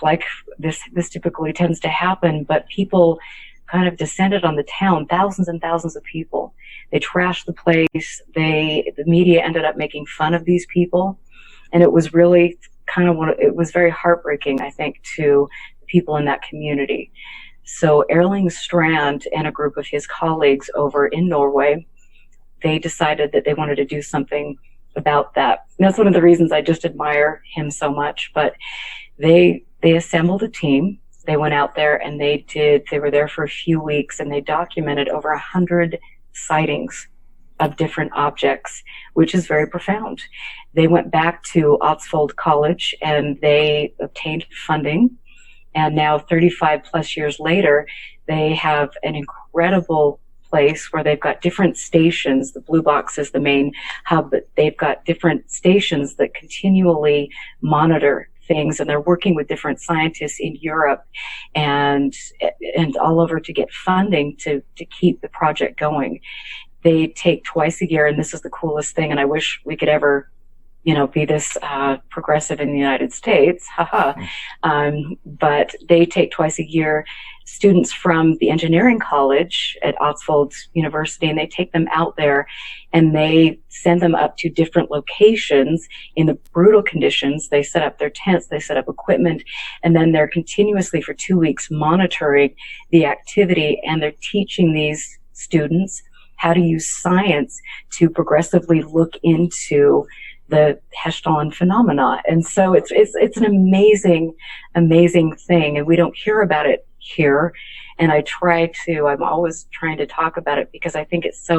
like this typically tends to happen, but people kind of descended on the town, thousands and thousands of people. They trashed the place. The media ended up making fun of these people. And it was really it was very heartbreaking, I think, to the people in that community. So Erling Strand and a group of his colleagues over in Norway, they decided that they wanted to do something about that. And that's one of the reasons I just admire him so much. But they assembled a team. They went out there and they were there for a few weeks, and they documented over 100 sightings of different objects, which is very profound. They went back to Oxford College and they obtained funding. And now 35 plus years later, they have an incredible place where they've got different stations. The Blue Box is the main hub, but they've got different stations that continually monitor things, and they're working with different scientists in Europe and all over to get funding to keep the project going. They take twice a year, and this is the coolest thing, and I wish we could ever be this progressive in the United States, but they take twice a year students from the engineering college at Oxford University, and they take them out there and they send them up to different locations in the brutal conditions. They set up their tents, they set up equipment, and then they're continuously for 2 weeks monitoring the activity, and they're teaching these students how to use science to progressively look into the Hessdalen phenomena. And so it's an amazing thing, and we don't hear about it here. And I'm always trying to talk about it because I think it's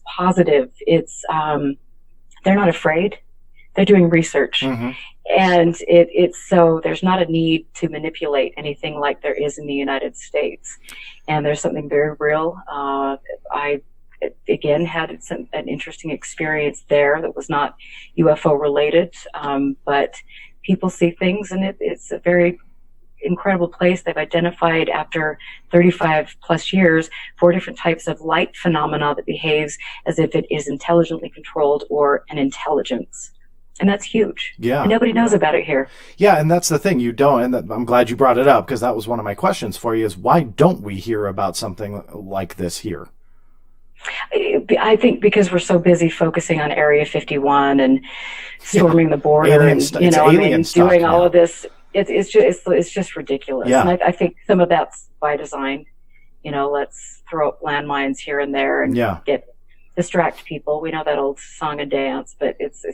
positive. They're not afraid. They're doing research. Mm-hmm. And it's so there's not a need to manipulate anything like there is in the United States. And there's something very real. I, again, had an interesting experience there that was not UFO related, but people see things, and it's a very incredible place. They've identified, after 35 plus years, 4 different types of light phenomena that behaves as if it is intelligently controlled or an intelligence. And that's huge. Yeah. And nobody knows about it here. Yeah, and that's the thing. You don't, and I'm glad you brought it up, because that was one of my questions for you, is why don't we hear about something like this here? I think because we're so busy focusing on Area 51 and storming the border doing all of this. It's just ridiculous. Yeah. And I think some of that's by design. Let's throw up landmines here and there and distract people. We know that old song and dance, but it's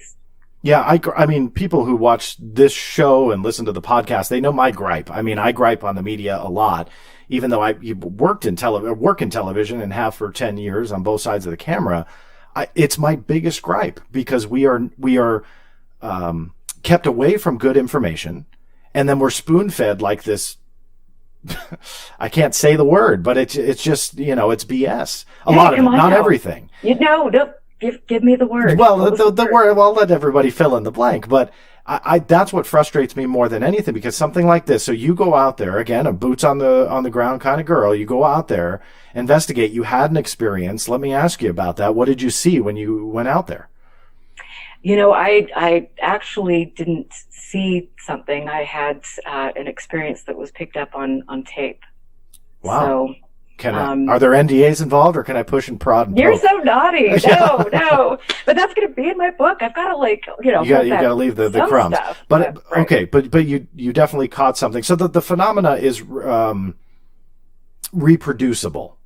yeah, I mean, people who watch this show and listen to the podcast, they know my gripe. I mean, I gripe on the media a lot, even though I work in television and have for 10 years on both sides of the camera. It's my biggest gripe, because we are kept away from good information, and then we're spoon-fed like this. I can't say the word, but it's just, it's BS. A lot of it, not everything. Give me the word. Well, the word. Well, I'll let everybody fill in the blank. But I that's what frustrates me more than anything, because something like this. So you go out there, again, a boots on the ground kind of girl. You go out there, investigate. You had an experience. Let me ask you about that. What did you see when you went out there? I actually didn't see something. I had an experience that was picked up on tape. Wow. So, are there NDAs involved, or can I push and prod and You're poke? so naughty. No. But that's going to be in my book. I've got to you got to leave the crumbs. Stuff, but right. Okay, but you definitely caught something. So the phenomena is reproducible.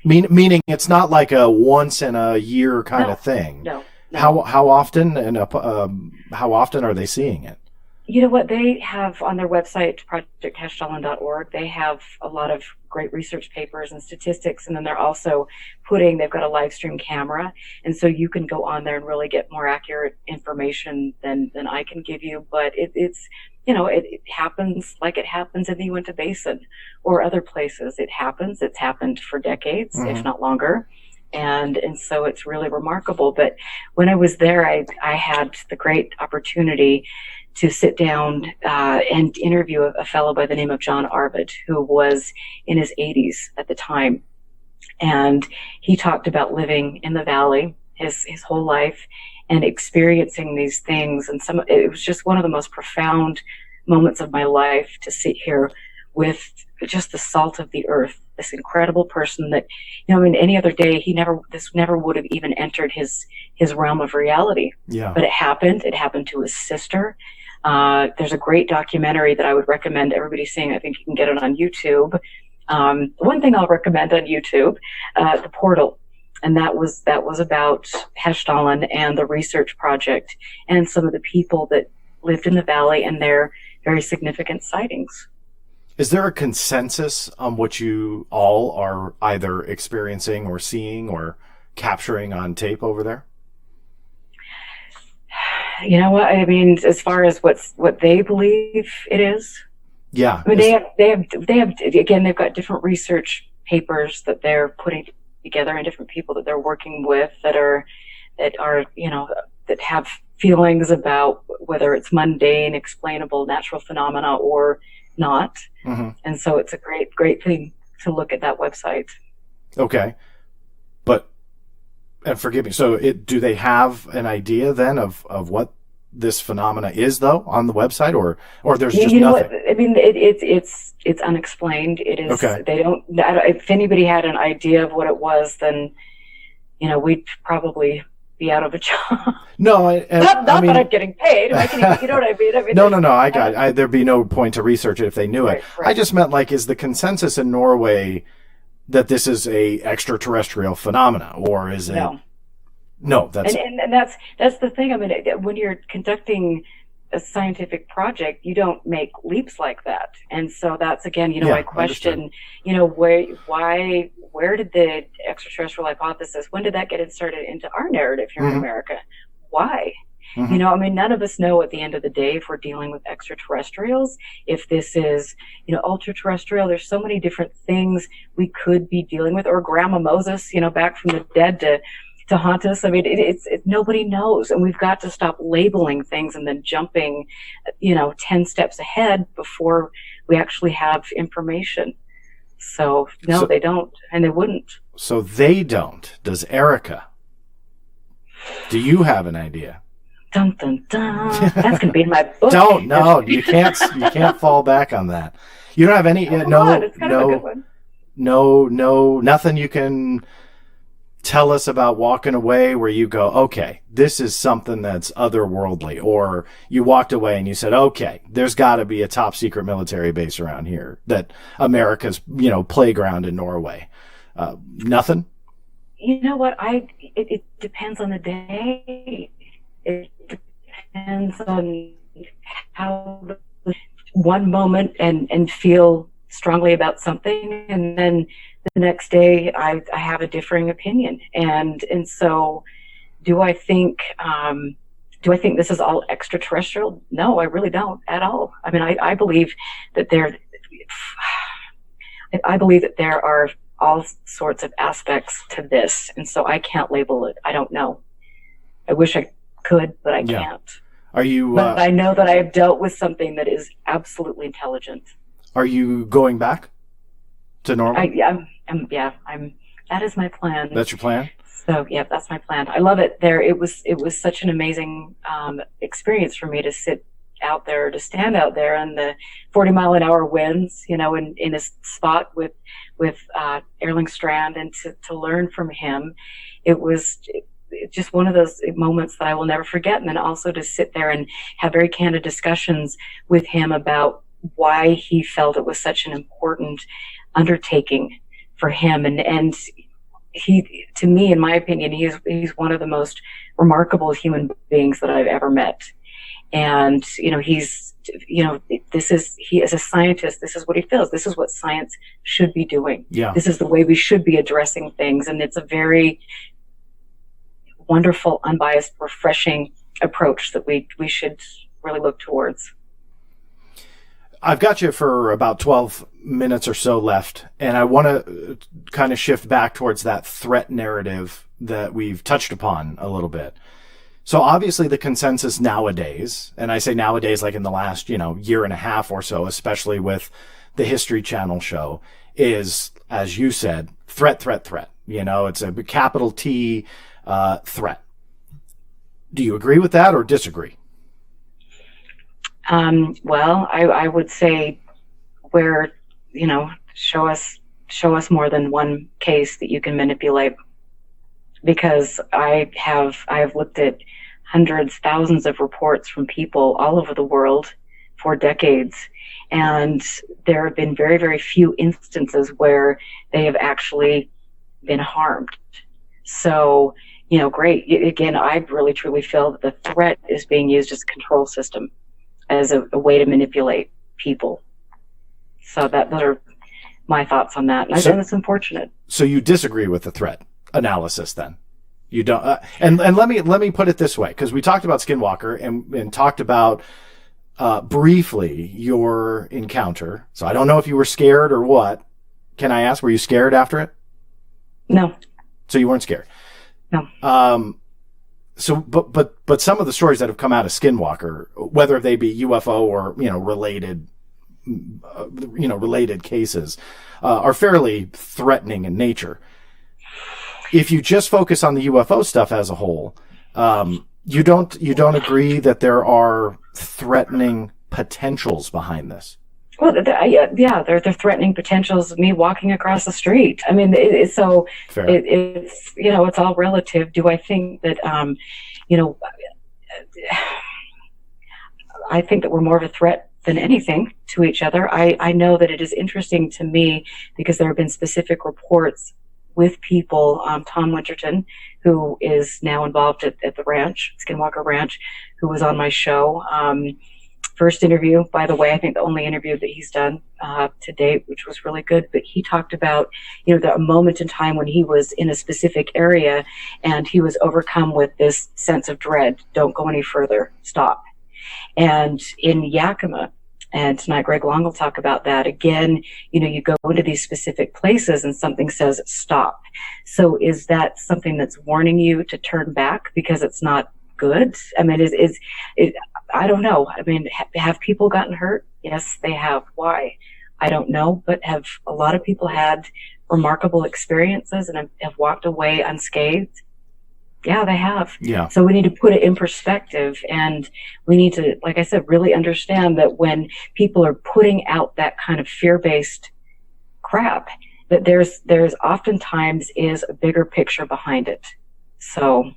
Meaning it's not like a once in a year kind of thing. No. How often, and how often are they seeing it? You know what? They have on their website, projecthessdalen.org, they have a lot of great research papers and statistics, and then they're also they've got a live stream camera, and so you can go on there and really get more accurate information than I can give you. But it happens like it happens in the Uinta Basin or other places. It's happened for decades, mm-hmm. if not longer. And so it's really remarkable. But when I was there, I had the great opportunity to sit down and interview a fellow by the name of John Arvid, who was in his 80s at the time. And he talked about living in the valley his whole life and experiencing these things. And it was just one of the most profound moments of my life to sit here with just the salt of the earth, this incredible person that, any other day, this never would have even entered his realm of reality. Yeah. But it happened to his sister. There's a great documentary that I would recommend everybody seeing. I think you can get it on YouTube. One thing I'll recommend on YouTube, The Portal. And that was about Hessdalen and the research project and some of the people that lived in the valley and their very significant sightings. Is there a consensus on what you all are either experiencing or seeing or capturing on tape over there? You know what? I mean, as far as what they believe it is. Yeah. I mean, they have again, they've got different research papers that they're putting together and different people that they're working with that are, that have feelings about whether it's mundane, explainable, natural phenomena or not. Mm-hmm. And so it's a great thing to look at that website. Okay. But, and forgive me, so do they have an idea then of what this phenomena is, though, on the website, or there's just nothing? What? I mean, it's unexplained. It is. Okay. They don't. If anybody had an idea of what it was, then we'd probably be out of a job. No, not that I'm getting paid. You know what I mean? No. There'd be no point to research it if they knew it. Right. I just meant, is the consensus in Norway that this is a extraterrestrial phenomena, or is it? No, that's and that's the thing. I mean, when you're conducting a scientific project, you don't make leaps like that. And so that's, again, I question, where did the extraterrestrial hypothesis, when did that get inserted into our narrative here in America? Why? I mean, none of us know at the end of the day if we're dealing with extraterrestrials, if this is, ultra terrestrial. There's so many different things we could be dealing with, or Grandma Moses, back from the dead to haunt us. I mean, it's nobody knows, and we've got to stop labeling things and then jumping, 10 steps ahead before we actually have information. So no, they don't, and they wouldn't. So they don't. Does Erica? Do you have an idea? Dun dun dun. That's gonna be in my book. No, you can't fall back on that. You don't have any. It's kind of a good one. No, nothing you can tell us about walking away where you go, okay, this is something that's otherworldly, or you walked away and you said, okay, there's got to be a top secret military base around here, that America's, playground in Norway. Nothing? You know what? It depends on the day. It depends on how one moment and feel strongly about something, and then the next day I have a differing opinion. And so do I think this is all extraterrestrial? No, I really don't at all. I mean, I believe that there are all sorts of aspects to this, and so I can't label it. I don't know. I wish I could, but I can't. Are you? But I know that I have dealt with something that is absolutely intelligent. Are you going back to Norway? That is my plan. That's your plan? So yeah, that's my plan. I love it there. It was such an amazing experience for me to sit out there, to stand out there in the 40-mile-an-hour winds, in a spot with Erling Strand, and to learn from him. It was just one of those moments that I will never forget. And then also to sit there and have very candid discussions with him about why he felt it was such an important undertaking for him. And he, to me, in my opinion, he's one of the most remarkable human beings that I've ever met. And, he as a scientist, this is what he feels. This is what science should be doing. Yeah. This is the way we should be addressing things. And it's a very wonderful, unbiased, refreshing approach that we should really look towards. I've got you for about 12 minutes or so left, and I want to kind of shift back towards that threat narrative that we've touched upon a little bit. So obviously the consensus nowadays, and I say nowadays like in the last, year and a half or so, especially with the History Channel show, is, as you said, threat. It's a capital T threat. Do you agree with that or disagree? Well, I would say where, show us more than one case that you can manipulate, because I have looked at hundreds, thousands of reports from people all over the world for decades, and there have been very, very few instances where they have actually been harmed. So, great. Again, I really truly feel that the threat is being used as a control system, as a way to manipulate people. So those are my thoughts on that. And I think it's unfortunate. So you disagree with the threat analysis then? You don't, and let me put it this way, because we talked about Skinwalker and talked about briefly your encounter. So I don't know if you were scared or what. Can I ask, were you scared after it? No. So you weren't scared? No. So, but some of the stories that have come out of Skinwalker, whether they be UFO or, related cases, are fairly threatening in nature. If you just focus on the UFO stuff as a whole, you don't agree that there are threatening potentials behind this? Well, they're threatening potentials of me walking across the street. I mean, it's all relative. Do I think that, I think that we're more of a threat than anything to each other. I know that it is interesting to me because there have been specific reports with people, Tom Winterton, who is now involved at the ranch, Skinwalker Ranch, who was on my show. First interview, by the way, I think the only interview that he's done to date, which was really good. But he talked about, the moment in time when he was in a specific area and he was overcome with this sense of dread. Don't go any further. Stop. And in Yakima, and tonight Greg Long will talk about that again, you go into these specific places and something says stop. So is that something that's warning you to turn back because it's not good? I mean, I don't know. I mean, have people gotten hurt? Yes, they have. Why? I don't know. But have a lot of people had remarkable experiences and have walked away unscathed? Yeah, they have. Yeah. So we need to put it in perspective, and we need to, like I said, really understand that when people are putting out that kind of fear-based crap, that there's oftentimes is a bigger picture behind it. So.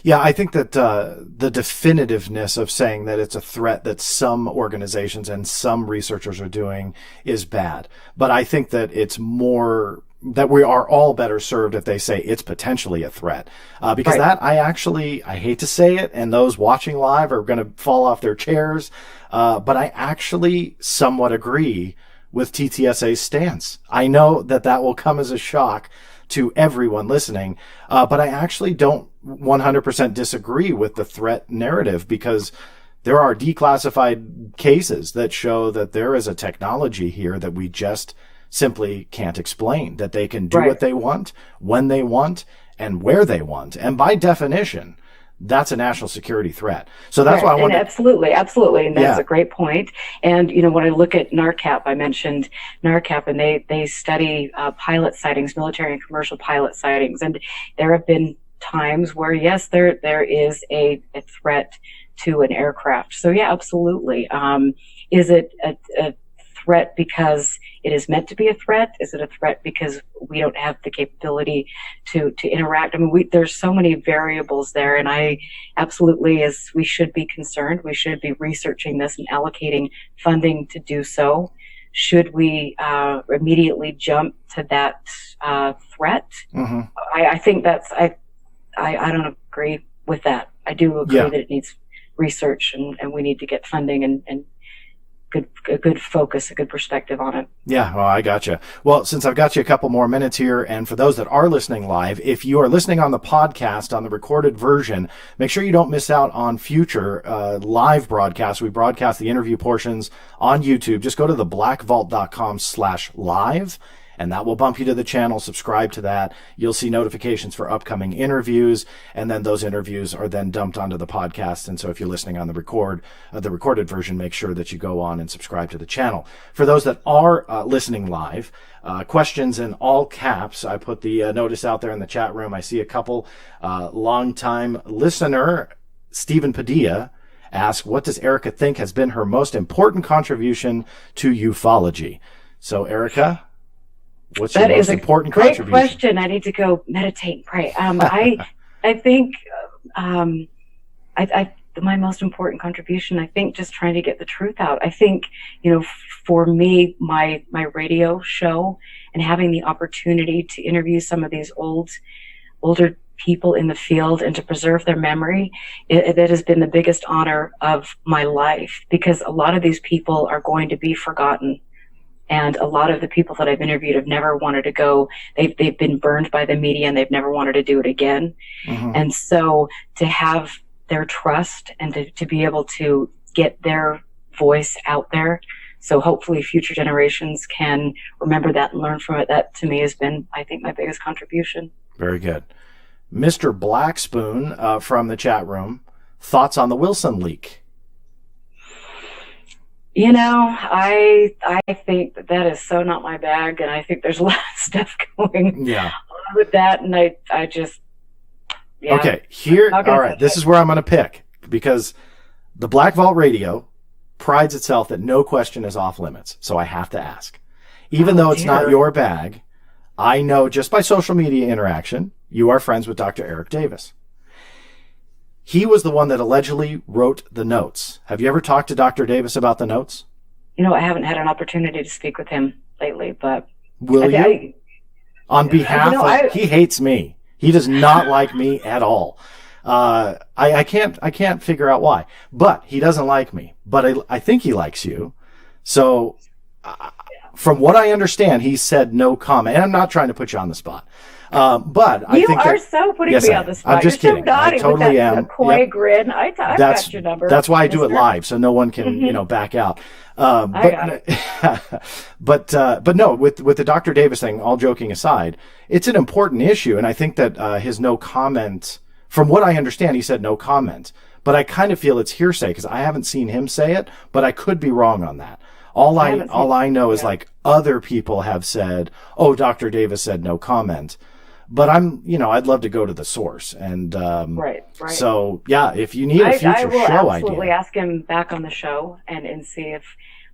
Yeah, I think that the definitiveness of saying that it's a threat that some organizations and some researchers are doing is bad. But I think that it's more that we are all better served if they say it's potentially a threat. Because right. that, I hate to say it, and those watching live are going to fall off their chairs, but I actually somewhat agree with TTSA's stance. I know that will come as a shock to everyone listening, but I actually don't 100% disagree with the threat narrative, because there are declassified cases that show that there is a technology here that we just simply can't explain, that they can do right. what they want, when they want, and where they want. And by definition, that's a national security threat. So that's right. why I want Absolutely. And that's a great point. And, when I look at NARCAP, I mentioned NARCAP, and they study pilot sightings, military and commercial pilot sightings. And there have been times where, yes, there is a threat to an aircraft. So, yeah, absolutely. Is it a threat because it is meant to be a threat? Is it a threat because we don't have the capability to interact? I mean, there's so many variables there, and I absolutely, as we should be concerned, we should be researching this and allocating funding to do so. Should we immediately jump to that threat? Mm-hmm. I think I don't agree with that. I do agree that it needs research, and we need to get funding and a good focus, a good perspective on it. Yeah, well, I gotcha. Well, since I've got you a couple more minutes here, and for those that are listening live, if you are listening on the podcast, on the recorded version, make sure you don't miss out on future live broadcasts. We broadcast the interview portions on YouTube. Just go to theblackvault.com/live, and that will bump you to the channel. Subscribe to that. You'll see notifications for upcoming interviews, and then those interviews are then dumped onto the podcast. And so if you're listening on the recorded version, make sure that you go on and subscribe to the channel. For those that are listening live, questions in all caps. I put the notice out there in the chat room. I see a couple. Longtime listener, Stephen Padilla, asked, what does Erica think has been her most important contribution to ufology? So, Erica, what's your most important contribution? Great question. I need to go meditate and pray. I think my most important contribution, I think, just trying to get the truth out. I think, for me, my radio show and having the opportunity to interview some of these older people in the field and to preserve their memory, that has been the biggest honor of my life, because a lot of these people are going to be forgotten. And a lot of the people that I've interviewed have never wanted to go. They've been burned by the media, and they've never wanted to do it again. Mm-hmm. And so to have their trust and to be able to get their voice out there, so hopefully future generations can remember that and learn from it, that to me has been, I think, my biggest contribution. Very good. Mr. Blackspoon from the chat room, thoughts on the Wilson leak? I think that is so not my bag, and I think there's a lot of stuff going on with that, and I just, Okay, all right, this is where I'm going to pick, because the Black Vault Radio prides itself that no question is off limits, so I have to ask. Even though it's not your bag, I know just by social media interaction, you are friends with Dr. Eric Davis. He was the one that allegedly wrote the notes. Have you ever talked to Dr. Davis about the notes? I haven't had an opportunity to speak with him lately, but will you? On behalf of, he hates me. He does not like me at all. I can't figure out why, but he doesn't like me, but I think he likes you. So, from what I understand, he said no comment. And I'm not trying to put you on the spot. But I think you are so putting me on the spot. I'm just kidding. So naughty I totally with that am. Coy grin. I've got your number. That's why I do it live, so no one can, back out. But no, with the Dr. Davis thing, all joking aside, it's an important issue, and I think that his no comment, from what I understand, he said no comment. But I kind of feel it's hearsay because I haven't seen him say it, but I could be wrong on that. All I know is like other people have said, "Oh, Dr. Davis said no comment." But I'd love to go to the source. And right. So, yeah, if you need a future I will show absolutely idea, ask him back on the show and see if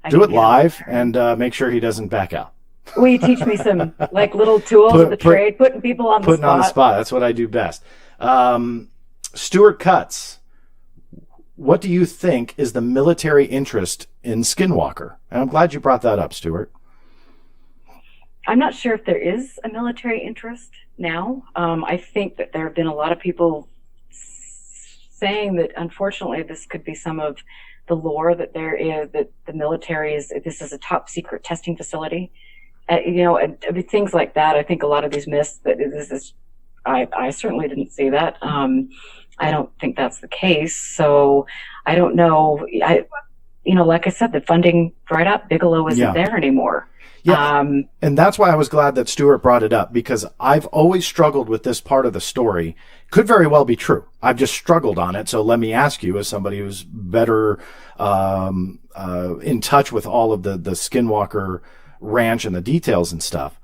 I do it live and make sure he doesn't back out. Will you teach me some like little tools of the trade, putting people on the spot? Putting on the spot. That's what I do best. Stuart Cutts, what do you think is the military interest in Skinwalker? And I'm glad you brought that up, Stuart. I'm not sure if there is a military interest now. I think that there have been a lot of people saying that unfortunately this could be some of the lore that there is, that the military this is a top secret testing facility. And things like that. I think a lot of these myths that this is, I certainly didn't see that. I don't think that's the case. So I don't know. Like I said, the funding dried up. Bigelow isn't there anymore. Yeah, and that's why I was glad that Stuart brought it up, because I've always struggled with this part of the story. Could very well be true. I've just struggled on it. So let me ask you, as somebody who's better in touch with all of the Skinwalker Ranch and the details and stuff,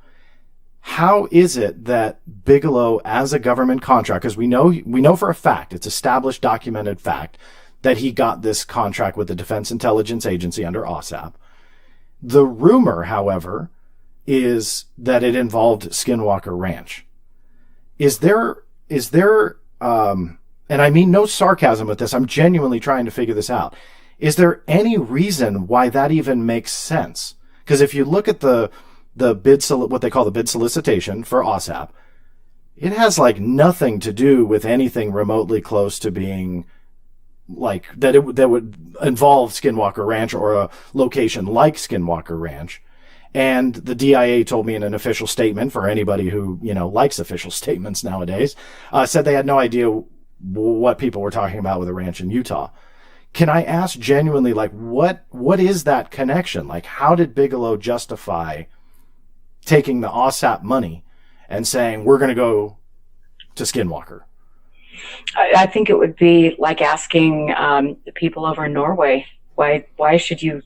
how is it that Bigelow, as a government contract, because we know for a fact, it's established, documented fact, that he got this contract with the Defense Intelligence Agency under OSAP. The rumor, however, is that it involved Skinwalker Ranch. Is there, and I mean no sarcasm with this, I'm genuinely trying to figure this out. Is there any reason why that even makes sense? Because if you look at the bid, what they call the bid solicitation for OSAP, it has like nothing to do with anything remotely close to being like that would involve Skinwalker Ranch or a location like Skinwalker Ranch. And the DIA told me in an official statement, for anybody who, likes official statements nowadays, said they had no idea what people were talking about with a ranch in Utah. Can I ask genuinely, like, what is that connection? Like, how did Bigelow justify taking the OSAP money and saying, we're going to go to Skinwalker? I think it would be like asking the people over in Norway, why should you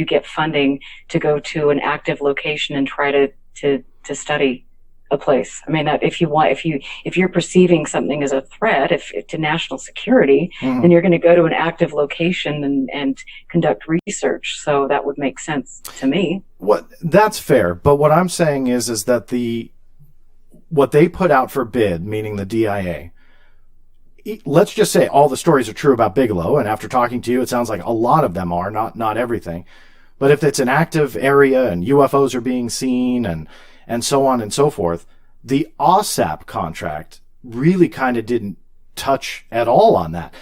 get funding to go to an active location and try to study a place? I mean, if you're perceiving something as a threat, if to national security, then you're going to go to an active location and conduct research. So that would make sense to me. That's fair, but what I'm saying is that what they put out for bid, meaning the DIA, let's just say all the stories are true about Bigelow, and after talking to you, it sounds like a lot of them are, not everything. But if it's an active area and UFOs are being seen and so on and so forth, the OSAP contract really kind of didn't touch at all on that.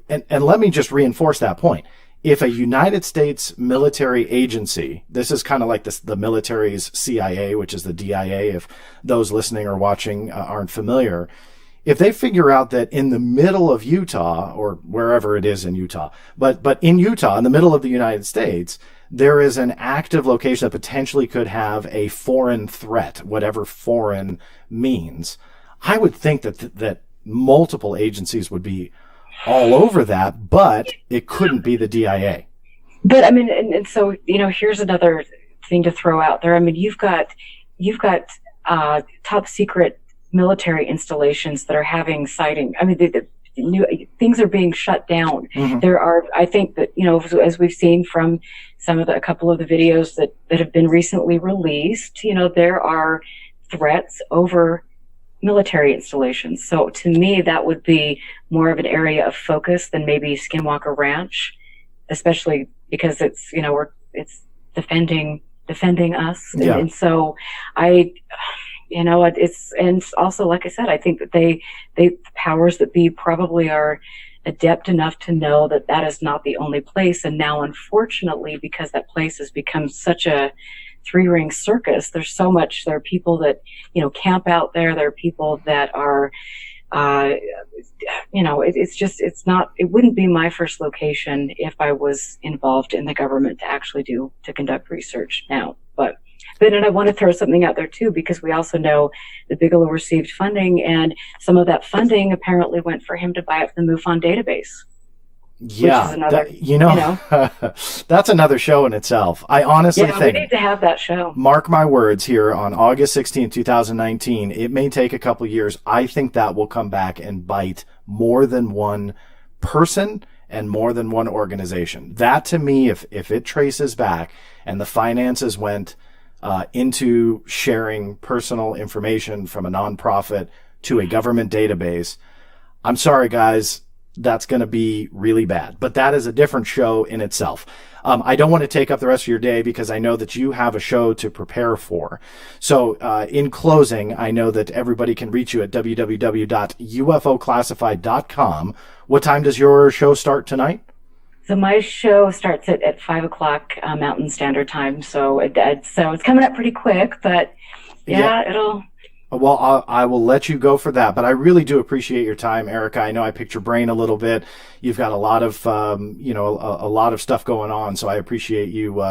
And let me just reinforce that point. If a United States military agency, this is kind of like the military's CIA, which is the DIA, if those listening or watching aren't familiar, if they figure out that in the middle of Utah, or wherever it is in Utah, but in Utah, in the middle of the United States, there is an active location that potentially could have a foreign threat, whatever foreign means, I would think that multiple agencies would be all over that, but it couldn't be the DIA. But I mean, and so, here's another thing to throw out there. I mean, you've got top secret military installations that are having sighting. I mean, things are being shut down. There are, I think that, as we've seen from a couple of the videos that have been recently released, there are threats over military installations. So to me, that would be more of an area of focus than maybe Skinwalker Ranch, especially because it's, it's defending us. Yeah. And so I, it's, and also, like I said, I think that the powers that be probably are adept enough to know that that is not the only place. And now, unfortunately, because that place has become such a three-ring circus, there are people that, camp out there. There are people that are, it wouldn't be my first location if I was involved in the government to conduct research now. But then I want to throw something out there too, because we also know that Bigelow received funding, and some of that funding apparently went for him to buy up the MUFON database. Yeah, which is another, that's another show in itself. I honestly think we need to have that show. Mark my words here, on August 16th, 2019, it may take a couple years. I think that will come back and bite more than one person and more than one organization. That, to me, if it traces back and the finances went into sharing personal information from a nonprofit to a government database, I'm sorry, guys, that's going to be really bad. But that is a different show in itself. I don't want to take up the rest of your day because I know that you have a show to prepare for. So in closing, I know that everybody can reach you at www.ufoclassified.com. What time does your show start tonight? So my show starts at 5 o'clock Mountain Standard Time. So it's coming up pretty quick, but it'll... Well, I will let you go for that, but I really do appreciate your time, Erica. I know I picked your brain a little bit. You've got a lot of, a lot of stuff going on, so I appreciate you,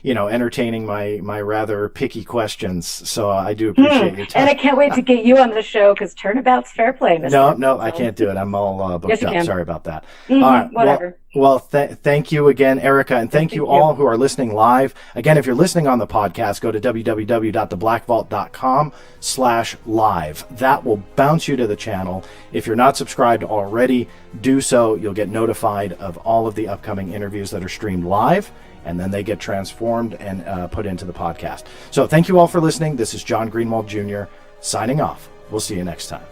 entertaining my rather picky questions. So I do appreciate your time. And I can't wait to get you on the show, because turnabout's fair play. No, I can't do it. I'm all booked up. Sorry about that. All right, whatever. Well, thank you again, Erica, and thank you all who are listening live. Again, if you're listening on the podcast, go to www.theblackvault.com/live. That will bounce you to the channel. If you're not subscribed already, do so. You'll get notified of all of the upcoming interviews that are streamed live, and then they get transformed and put into the podcast. So thank you all for listening. This is John Greenewald Jr. signing off. We'll see you next time.